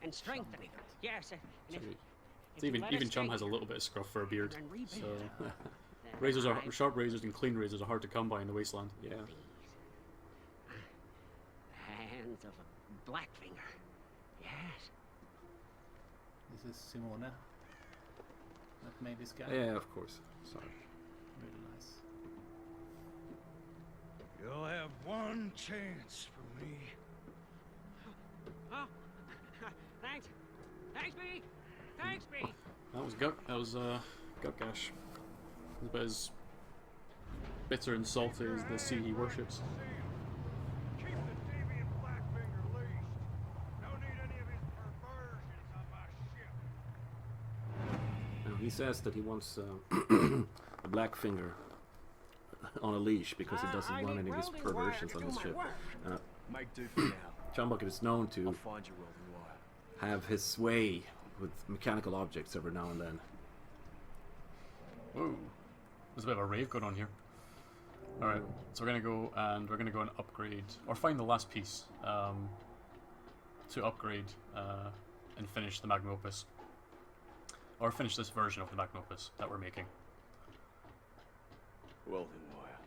Speaker 10: And strengthening. Yes. And if
Speaker 5: So
Speaker 10: you let
Speaker 5: even
Speaker 10: us
Speaker 5: Chum
Speaker 10: take
Speaker 5: has a little bit of scruff for a beard.
Speaker 10: and rebuild
Speaker 5: So
Speaker 10: then
Speaker 5: razors are
Speaker 10: I-
Speaker 5: sharp razors and clean razors are hard to come by in the wasteland.
Speaker 1: Yeah.
Speaker 10: The hands of a Blackfinger. Yes.
Speaker 3: This is Simone. That made this guy.
Speaker 1: Yeah, of course. Sorry.
Speaker 3: Really nice.
Speaker 6: You'll have one chance for me.
Speaker 10: Oh, thanks. Thanks, B. Thanks, B.
Speaker 5: That was Gut. That was Gutgash. He's about as bitter and salty as the sea he worships.
Speaker 6: Keep the deviant Blackfinger leashed. Don't need any of his perversions on my ship.
Speaker 1: Now, he says that he wants a black finger on a leash because he doesn't want any of his perversions on his ship.
Speaker 4: Make do for now.
Speaker 1: Chumbucket is known
Speaker 4: I'll
Speaker 1: to
Speaker 4: find your welding wire.
Speaker 1: have his way with mechanical objects every now and then.
Speaker 5: Whoa. There's a bit of a rave going on here. Alright, so we're gonna go and upgrade, or find the last piece to upgrade and finish the magnum opus. Or finish this version of the magnum opus that we're making.
Speaker 4: Welding wire.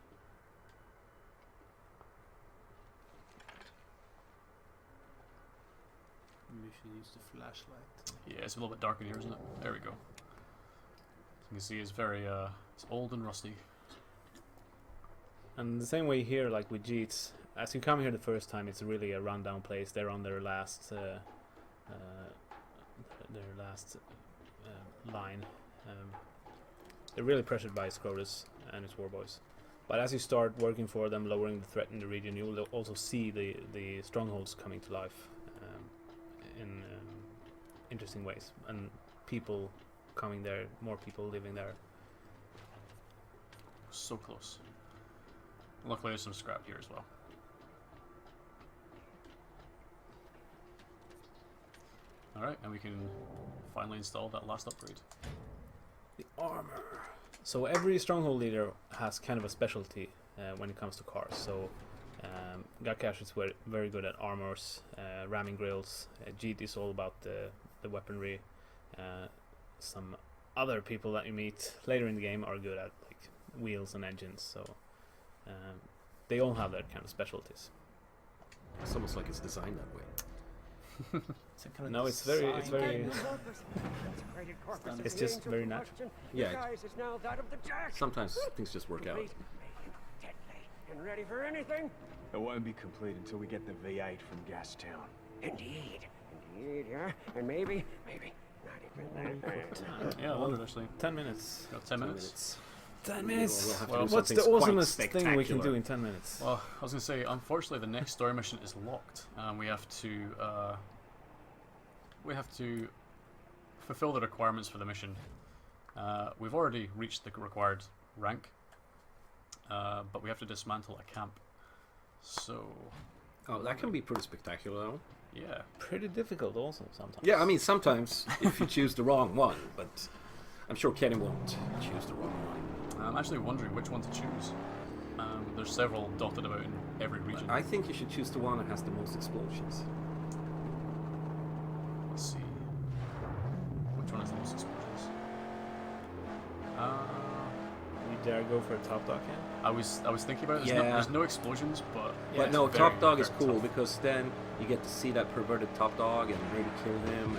Speaker 3: We should use the flashlight.
Speaker 5: Yeah, it's a little bit dark in here, isn't it? There we go. As you can see, it's very it's old and rusty.
Speaker 2: And the same way here, like with Jeets, as you come here the first time, it's really a rundown place. They're on their last line. They're really pressured by Scrotus and his warboys. But as you start working for them, lowering the threat in the region, you will also see the strongholds coming to life in interesting ways, and people coming there, more people living there.
Speaker 5: So close. Luckily, there's some scrap here as well. Alright, and we can finally install that last upgrade.
Speaker 2: The armor. So every stronghold leader has kind of a specialty when it comes to cars. So Gutcash is very good at armors, ramming grills. Jeet is all about the weaponry. Some other people that you meet later in the game are good at like wheels and engines. So they all have their kind of specialties.
Speaker 1: It's almost like it's designed that way.
Speaker 2: No, it's very, it's just very natural.
Speaker 1: Yeah.
Speaker 10: Is now that of the Jack.
Speaker 1: Sometimes things just work out.
Speaker 10: Complete, deadly, and ready for anything.
Speaker 4: It won't be complete until we get the V8 from Gastown.
Speaker 10: Indeed, yeah, and maybe not even that.
Speaker 5: Yeah, I wondered actually.
Speaker 2: 10 minutes.
Speaker 5: Got 10 minutes.
Speaker 2: 10 minutes.
Speaker 1: We'll have to
Speaker 5: Well,
Speaker 1: do
Speaker 2: What's the
Speaker 1: something quite
Speaker 2: awesomest thing we can do
Speaker 1: spectacular.
Speaker 2: in 10 minutes?
Speaker 5: Well, I was gonna say, unfortunately, the next story mission is locked. We have to fulfill the requirements for the mission. We've already reached the required rank, but we have to dismantle a camp. So,
Speaker 1: Oh, that can be pretty spectacular, though.
Speaker 5: yeah.
Speaker 2: Pretty difficult also sometimes.
Speaker 1: Yeah, I mean, sometimes if you choose the wrong one, but I'm sure Kenny won't choose the wrong one.
Speaker 5: I'm actually wondering which one to choose. There's several dotted about in every region.
Speaker 1: I think you should choose the one that has the most explosions.
Speaker 5: Let's see. Which one has the most explosions?
Speaker 2: You dare go for a top dock here?
Speaker 5: I was thinking about it. There's,
Speaker 1: Yeah.
Speaker 5: there's no explosions, but
Speaker 1: But
Speaker 5: it's
Speaker 1: no,
Speaker 5: very,
Speaker 1: Top Dog is
Speaker 5: very
Speaker 1: cool
Speaker 5: tough.
Speaker 1: because then you get to see that perverted Top Dog and maybe kill him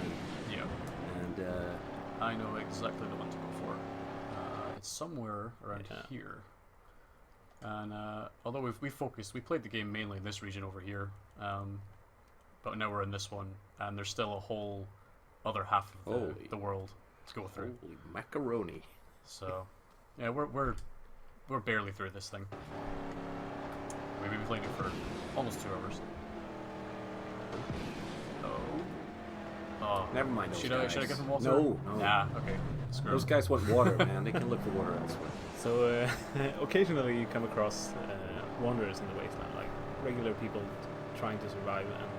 Speaker 5: Yeah,
Speaker 1: and
Speaker 5: I know exactly the one to go for. It's somewhere around
Speaker 2: Yeah.
Speaker 5: here. And although we played the game mainly in this region over here, but now we're in this one, and there's still a whole other half of
Speaker 1: Holy.
Speaker 5: the world to go through.
Speaker 1: holy macaroni.
Speaker 5: So, yeah, we're barely through this thing. We've been playing it for almost 2 hours. Oh, Oh,
Speaker 1: Never mind those
Speaker 5: should
Speaker 1: guys.
Speaker 5: I give them water?
Speaker 1: No, no.
Speaker 5: Nah, okay. Screw
Speaker 1: Those
Speaker 5: 'em.
Speaker 1: guys want water, man. They can look for water elsewhere.
Speaker 2: So occasionally you come across wanderers in the wasteland, like regular people trying to survive and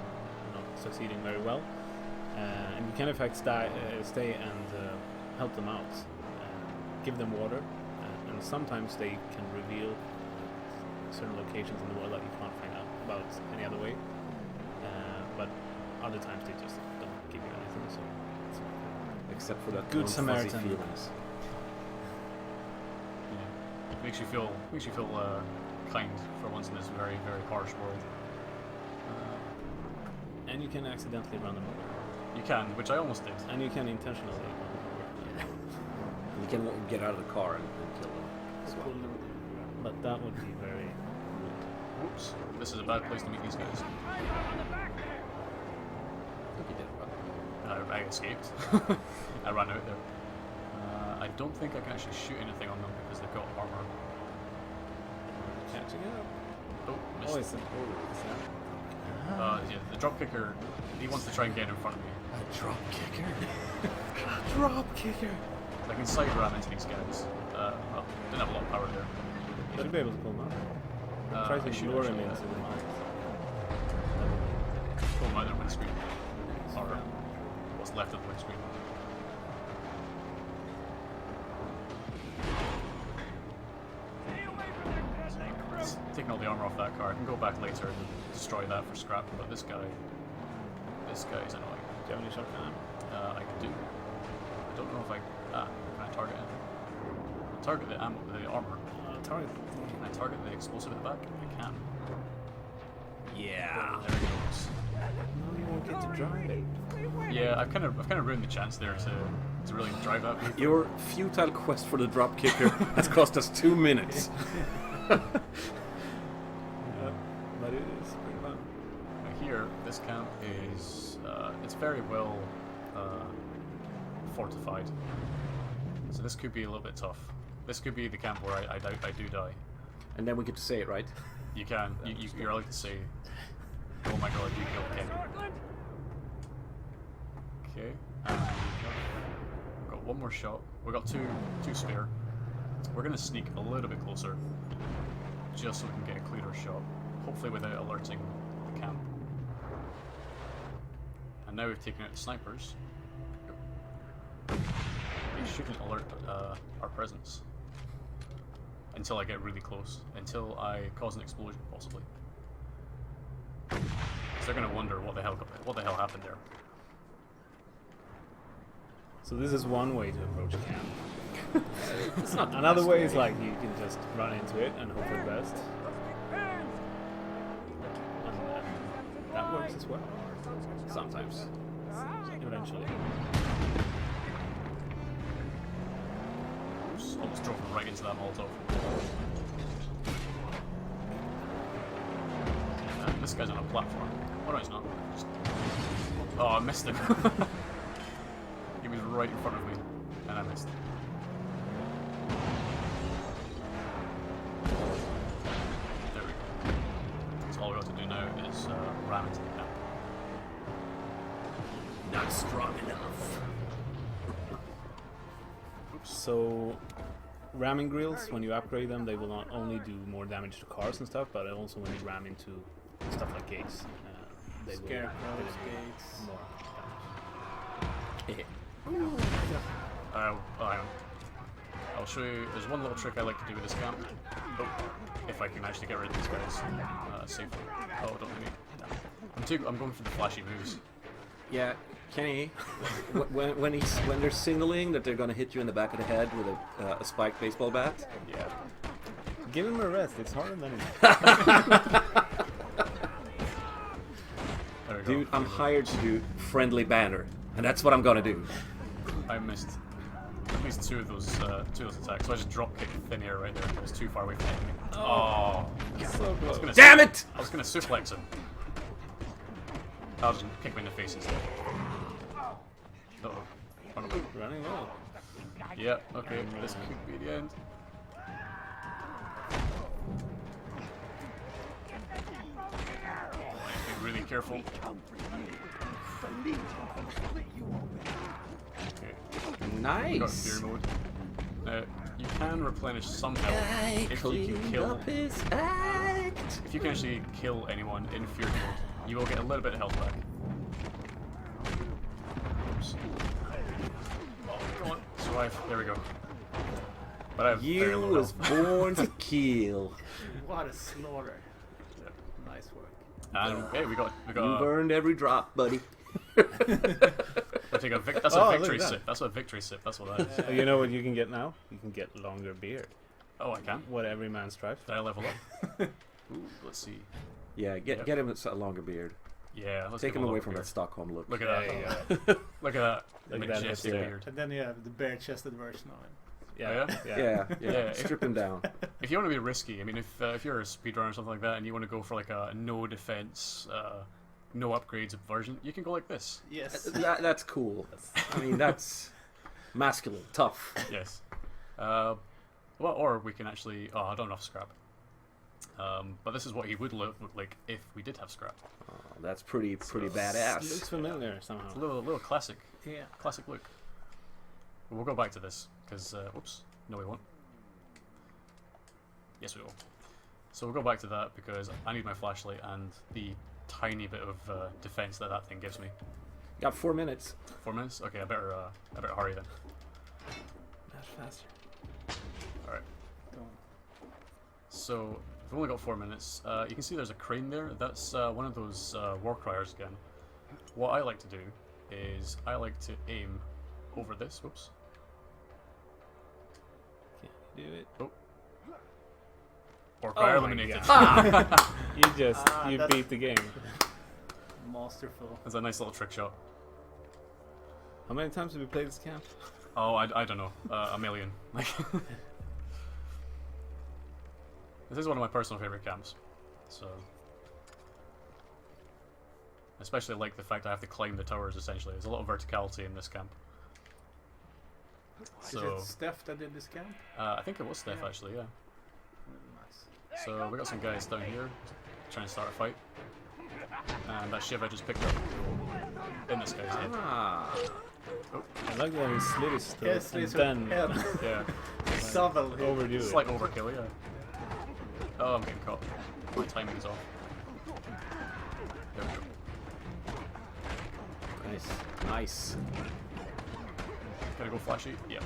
Speaker 2: not succeeding very well. And you can in fact stay and help them out, give them water, and sometimes they can reveal certain locations in the world that you can't find out about any other way. But other times they just don't give you anything. So it's like
Speaker 1: Except for that
Speaker 2: Good
Speaker 1: warm,
Speaker 2: Samaritan.
Speaker 1: fuzzy feelings.
Speaker 5: Yeah. Makes you feel kind for once in this very, very harsh world.
Speaker 2: and you can accidentally run them over,
Speaker 5: You can, which I almost did.
Speaker 2: and you can intentionally run them over.
Speaker 1: You can get out of the car and kill them. as well.
Speaker 2: But that would be very rude.
Speaker 5: Whoops. This is a bad place to meet these guys.
Speaker 1: I think you did it well.
Speaker 5: I escaped. I ran out there. I don't think I can actually shoot anything on them because they've got armor.
Speaker 2: Catching up.
Speaker 5: Oh, missed.
Speaker 2: Oh, it's yeah.
Speaker 5: Yeah, the drop kicker, he wants to try and get in front of me.
Speaker 1: A drop kicker?
Speaker 2: Drop kicker.
Speaker 5: I can side ram into these guys. Well, didn't have a lot of power there.
Speaker 2: You should be able to pull him out. Try
Speaker 5: I
Speaker 2: to
Speaker 5: should
Speaker 2: lure him
Speaker 5: actually,
Speaker 2: into the mines.
Speaker 5: pull them out of their windscreen. Or what's left of the windscreen. It's taking all the armor off that car. I can go back later and destroy that for scrap, but this guy is annoying.
Speaker 2: Do you have any shotgun ammo?
Speaker 5: I do. I don't know if can I target him? Target the ammo, the armor.
Speaker 2: Target.
Speaker 5: Can I target the explosive at the back? I can.
Speaker 1: Yeah.
Speaker 5: There it goes.
Speaker 2: No, you won't get to drive it.
Speaker 5: Yeah, I've kind of ruined the chance there to really drive that vehicle.
Speaker 1: Your futile quest for the drop kicker has cost us 2 minutes.
Speaker 2: Yeah, but it is pretty fun.
Speaker 5: Here, this camp is it's very well fortified, so this could be a little bit tough. This could be the camp where I do die.
Speaker 1: And then we get to say it, right?
Speaker 5: You can. You're allowed to say, "Oh my god, you killed Kenny." Okay. We've got one more shot. We've got two spare. We're gonna sneak a little bit closer, just so we can get a clearer shot. Hopefully without alerting the camp. And now we've taken out the snipers. They shouldn't alert our presence until I get really close, until I cause an explosion, possibly. So they're gonna wonder what the hell happened there.
Speaker 2: So this is one way to approach a camp.
Speaker 1: It's not the
Speaker 2: Another
Speaker 1: best
Speaker 2: way is like you can just run into it and hope for the best. And that works as well.
Speaker 1: Sometimes.
Speaker 2: Eventually.
Speaker 5: Oops, almost drove right into that Molotov. This guy's on a platform. Oh no, he's not. Oh, I missed him. He was right in front of me, and I missed. There we go. So all we have to do now is ram into the camp.
Speaker 1: Not strong enough.
Speaker 2: So ramming grills, when you upgrade them, they will not only do more damage to cars and stuff, but also when you ram into stuff like gates, they will
Speaker 3: Scarecrows,
Speaker 2: deliver
Speaker 3: gates.
Speaker 2: more damage.
Speaker 5: I'll show you. There's one little trick I like to do with this camp. Oh, if I can actually get rid of these guys safely. Oh, don't hit me. I'm going for the flashy moves.
Speaker 1: Yeah, Kenny, when they're signaling that they're gonna hit you in the back of the head with a spiked baseball bat,
Speaker 5: Yeah.
Speaker 2: Give him a rest, it's harder than it
Speaker 5: There we go.
Speaker 1: dude, I'm hired to do friendly banner, and that's what I'm gonna do.
Speaker 5: I missed at least two of those attacks. So I just drop kicked thin air right there. It was too far away from hitting me. Oh,
Speaker 2: so close.
Speaker 1: Damn it!
Speaker 5: I was gonna suplex him. I'll just kick him in the face instead. Uh-oh. Run away.
Speaker 2: Running low.
Speaker 5: Yeah, okay, this could be the end. Be really careful. Okay. We got
Speaker 1: Nice.
Speaker 5: fear mode. Now, you can replenish some health
Speaker 1: I
Speaker 5: if you can
Speaker 1: cleaned
Speaker 5: kill.
Speaker 1: up his act.
Speaker 5: If you can actually kill anyone in fear mode, you will get a little bit of health back. Oops. Oh, come on, survive. There we go. But I have very
Speaker 1: You
Speaker 5: low
Speaker 1: was
Speaker 5: health.
Speaker 1: born to kill.
Speaker 2: What a slaughter. Nice work.
Speaker 5: And hey, we got
Speaker 1: You've earned every drop, buddy.
Speaker 5: we'll take a that's
Speaker 2: Oh,
Speaker 5: a
Speaker 2: look
Speaker 5: victory
Speaker 2: at that.
Speaker 5: sip. That's a victory sip. That's what that is.
Speaker 2: You know what you can get now? You can get longer beard.
Speaker 5: Oh, I can.
Speaker 2: What every man strives
Speaker 5: Did I level up? Ooh, let's see.
Speaker 1: Yeah, get him a longer beard.
Speaker 5: Yeah, let's
Speaker 1: Take
Speaker 5: give
Speaker 1: him
Speaker 5: a
Speaker 1: away
Speaker 5: look
Speaker 1: from
Speaker 5: here.
Speaker 1: that Stockholm look.
Speaker 5: Look at
Speaker 2: Yeah,
Speaker 5: that. Look at that.
Speaker 2: Look at that
Speaker 5: Majestic
Speaker 1: hipster.
Speaker 5: beard.
Speaker 10: And then you have the bare-chested version of it.
Speaker 5: Yeah.
Speaker 1: Yeah,
Speaker 5: Yeah.
Speaker 1: strip him down.
Speaker 5: If you want to be risky, I mean, if you're a speedrunner or something like that, and you want to go for like a no defense, no upgrades version, you can go like this.
Speaker 10: Yes.
Speaker 1: That's cool. I mean, that's masculine, tough.
Speaker 5: Yes. Well, or we can actually. Oh, I don't have enough scrap. But this is what he would look like if we did have scrap.
Speaker 1: Oh, that's pretty
Speaker 2: Looks
Speaker 1: badass.
Speaker 2: familiar somehow.
Speaker 5: It's a little classic.
Speaker 10: Yeah.
Speaker 5: Classic look. We'll go back to this because whoops, no we won't. Yes we will. So we'll go back to that because I need my flashlight and the tiny bit of defense that thing gives me.
Speaker 1: Got 4 minutes.
Speaker 5: 4 minutes? Okay, I better hurry then.
Speaker 2: Much faster.
Speaker 5: All right.
Speaker 10: Go on.
Speaker 5: So we've only got 4 minutes. You can see there's a crane there. That's one of those war criers again. What I like to do is I like to aim over this. Whoops.
Speaker 2: Can you do it?
Speaker 5: Oh. War crier
Speaker 2: Oh my
Speaker 5: eliminated.
Speaker 2: You just you
Speaker 10: that's-
Speaker 2: beat the game.
Speaker 10: Masterful.
Speaker 5: That's a nice little trick shot.
Speaker 2: How many times have we played this camp?
Speaker 5: Oh, I don't know. A million. Like, this is one of my personal favorite camps. So, especially like the fact I have to climb the towers. Essentially, there's a lot of verticality in this camp.
Speaker 10: Is
Speaker 5: So,
Speaker 10: it Steph that did this camp?
Speaker 5: I think it was Steph actually. Yeah.
Speaker 10: Nice.
Speaker 5: So we got some guys down here trying to start a fight, and that shiv I just picked up in this guy's head.
Speaker 1: Ah,
Speaker 2: I like that he slit his throat
Speaker 10: Yes,
Speaker 2: and
Speaker 10: it's
Speaker 2: then
Speaker 10: head.
Speaker 5: Yeah.
Speaker 10: Shovel him.
Speaker 2: overdo it.
Speaker 5: Slight overkill, yeah. Oh, I'm getting caught. My timing is off. There we go.
Speaker 1: nice.
Speaker 5: Gotta go flashy? Yeah.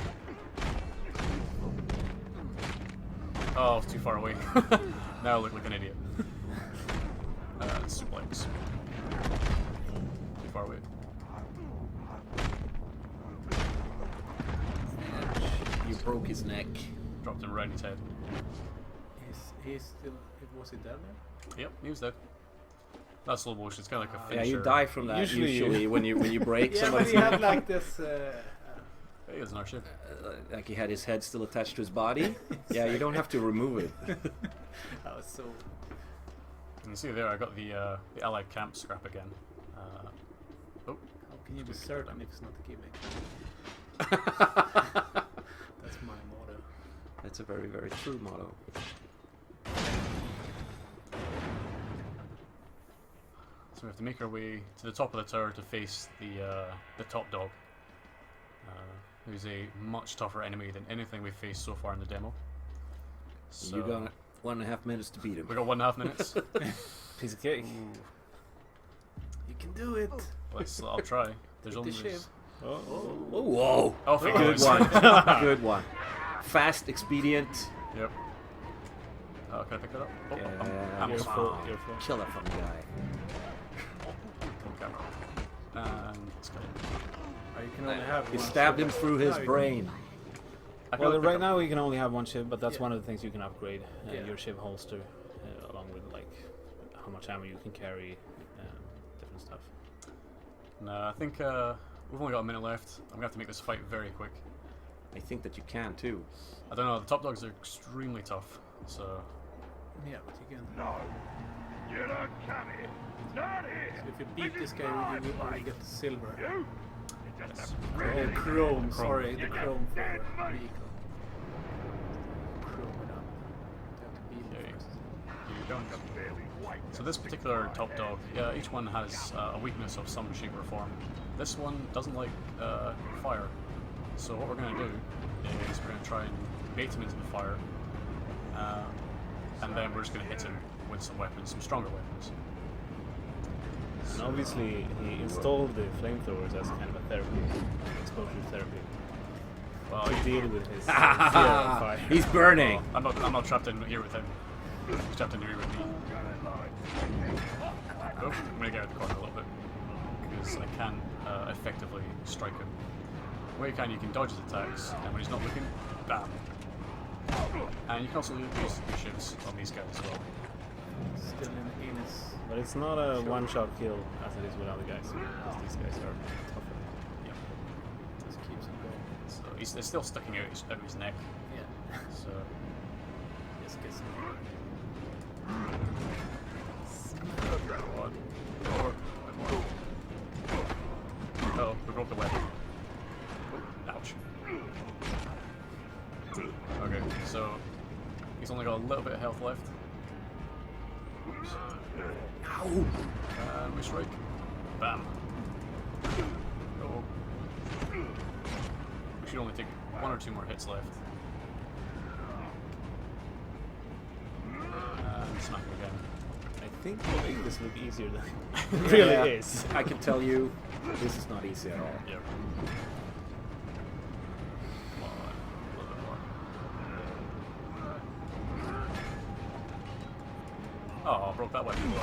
Speaker 5: Oh, too far away. Now I look like an idiot. Suplex. Too far away.
Speaker 1: You broke his neck.
Speaker 5: Dropped him right in his head.
Speaker 10: He's still. Was he dead there?
Speaker 5: Yep, he was dead. That's slow motion. It's kind of like a
Speaker 1: Yeah,
Speaker 5: finisher.
Speaker 1: you die from that
Speaker 2: Usually-
Speaker 1: usually when you break
Speaker 10: Yeah, but
Speaker 1: somebody's
Speaker 10: he had
Speaker 1: neck.
Speaker 10: like this.
Speaker 5: Hey, it's our ship.
Speaker 1: Like he had his head still attached to his body. Yeah, you don't have to remove it.
Speaker 10: That was so.
Speaker 5: You can see there, I got the allied camp scrap again. Oh,
Speaker 10: How can you be certain if it's not a gimmick? That's my motto.
Speaker 1: That's a very, very true motto.
Speaker 5: so we have to make our way to the top of the tower to face the top dog. Who's a much tougher enemy than anything we've faced so far in the demo. So
Speaker 1: You got 1.5 minutes to beat him.
Speaker 5: we got 1.5 minutes.
Speaker 2: Piece of cake.
Speaker 5: Ooh,
Speaker 10: You can do it.
Speaker 5: I'll try. There's
Speaker 10: Take
Speaker 5: only
Speaker 10: the shiv.
Speaker 2: Oh.
Speaker 1: Oh, whoa!
Speaker 5: Oh, thank
Speaker 1: Good
Speaker 5: goodness.
Speaker 1: one. Good one. Fast, expedient.
Speaker 5: Yep. Can I pick that up? Oh,
Speaker 1: Yeah,
Speaker 5: I'm
Speaker 2: You're
Speaker 1: come
Speaker 2: full.
Speaker 1: on.
Speaker 2: You're full.
Speaker 1: Kill that fucking guy.
Speaker 5: camera. And let's go.
Speaker 10: You can only have
Speaker 1: You
Speaker 10: one
Speaker 1: stabbed
Speaker 10: shiv.
Speaker 1: him through his
Speaker 10: No, you
Speaker 1: brain.
Speaker 5: I can
Speaker 2: Well,
Speaker 5: only pick
Speaker 2: right
Speaker 5: up-
Speaker 2: now we can only have one shiv, but that's
Speaker 10: Yeah.
Speaker 2: one of the things you can upgrade.
Speaker 10: Yeah.
Speaker 2: Your shiv holster, along with like how much ammo you can carry, different stuff.
Speaker 5: No, I think we've only got a minute left. I'm gonna have to make this fight very quick.
Speaker 1: I think that you can too.
Speaker 5: I don't know. The top dogs are extremely tough. So
Speaker 10: Yeah, but you can.
Speaker 6: No, you're not coming. Not here.
Speaker 10: So if you beat this guy, you will only get the silver.
Speaker 6: You. It's just a
Speaker 10: Oh,
Speaker 6: pretty
Speaker 10: chrome. Sorry, the
Speaker 6: You got
Speaker 10: chrome for
Speaker 6: dead
Speaker 10: the
Speaker 6: money.
Speaker 10: vehicle. Chrome it up. You have to beat
Speaker 5: Okay.
Speaker 10: it first.
Speaker 5: you don't. So this particular top dog, yeah, each one has a weakness of some shape or form. This one doesn't like fire. So what we're going to do is we're going to try and bait him into the fire, and then we're just going to hit him with some weapons, some stronger weapons.
Speaker 2: And obviously he installed the flamethrowers as kind of a therapy, exposure therapy.
Speaker 5: Well,
Speaker 2: To deal with his fear of fire.
Speaker 1: He's burning.
Speaker 5: I'm not trapped in here with him. He's trapped in here with me. Oh, I'm going to get out of the corner a little bit because I can effectively strike him. Where you can dodge his attacks, and when he's not looking, bam. And you can also use your shivs on these guys as well.
Speaker 2: Still in the anus. But it's not a one-shot kill as it is with other guys, because these guys are tougher.
Speaker 5: Yep.
Speaker 2: Just keeps him going.
Speaker 5: So they're still sticking out of his neck.
Speaker 2: Yeah.
Speaker 5: So
Speaker 2: Just gets him.
Speaker 5: one more. Oh, we broke the weapon. Ouch. Okay, so he's only got a little bit of health left. Oops.
Speaker 1: Ow!
Speaker 5: And we strike. Bam. Oh. We should only take 1 or 2 more hits left. And smack him again.
Speaker 2: I think we'll make this look easier than it really
Speaker 1: Yeah,
Speaker 2: is.
Speaker 1: I can tell you, this is not easy at all.
Speaker 5: Yep. Come on, a little bit more. Oh, I broke that weapon.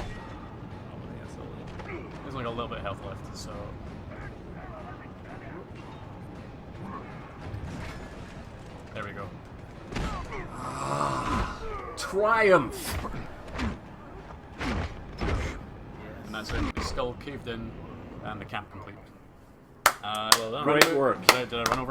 Speaker 5: There's only got a little bit of health left, so. There we go.
Speaker 1: Triumph!
Speaker 5: And that's it. The skull caved in, and the camp complete.
Speaker 2: Well done.
Speaker 1: Great work.
Speaker 5: Did I run over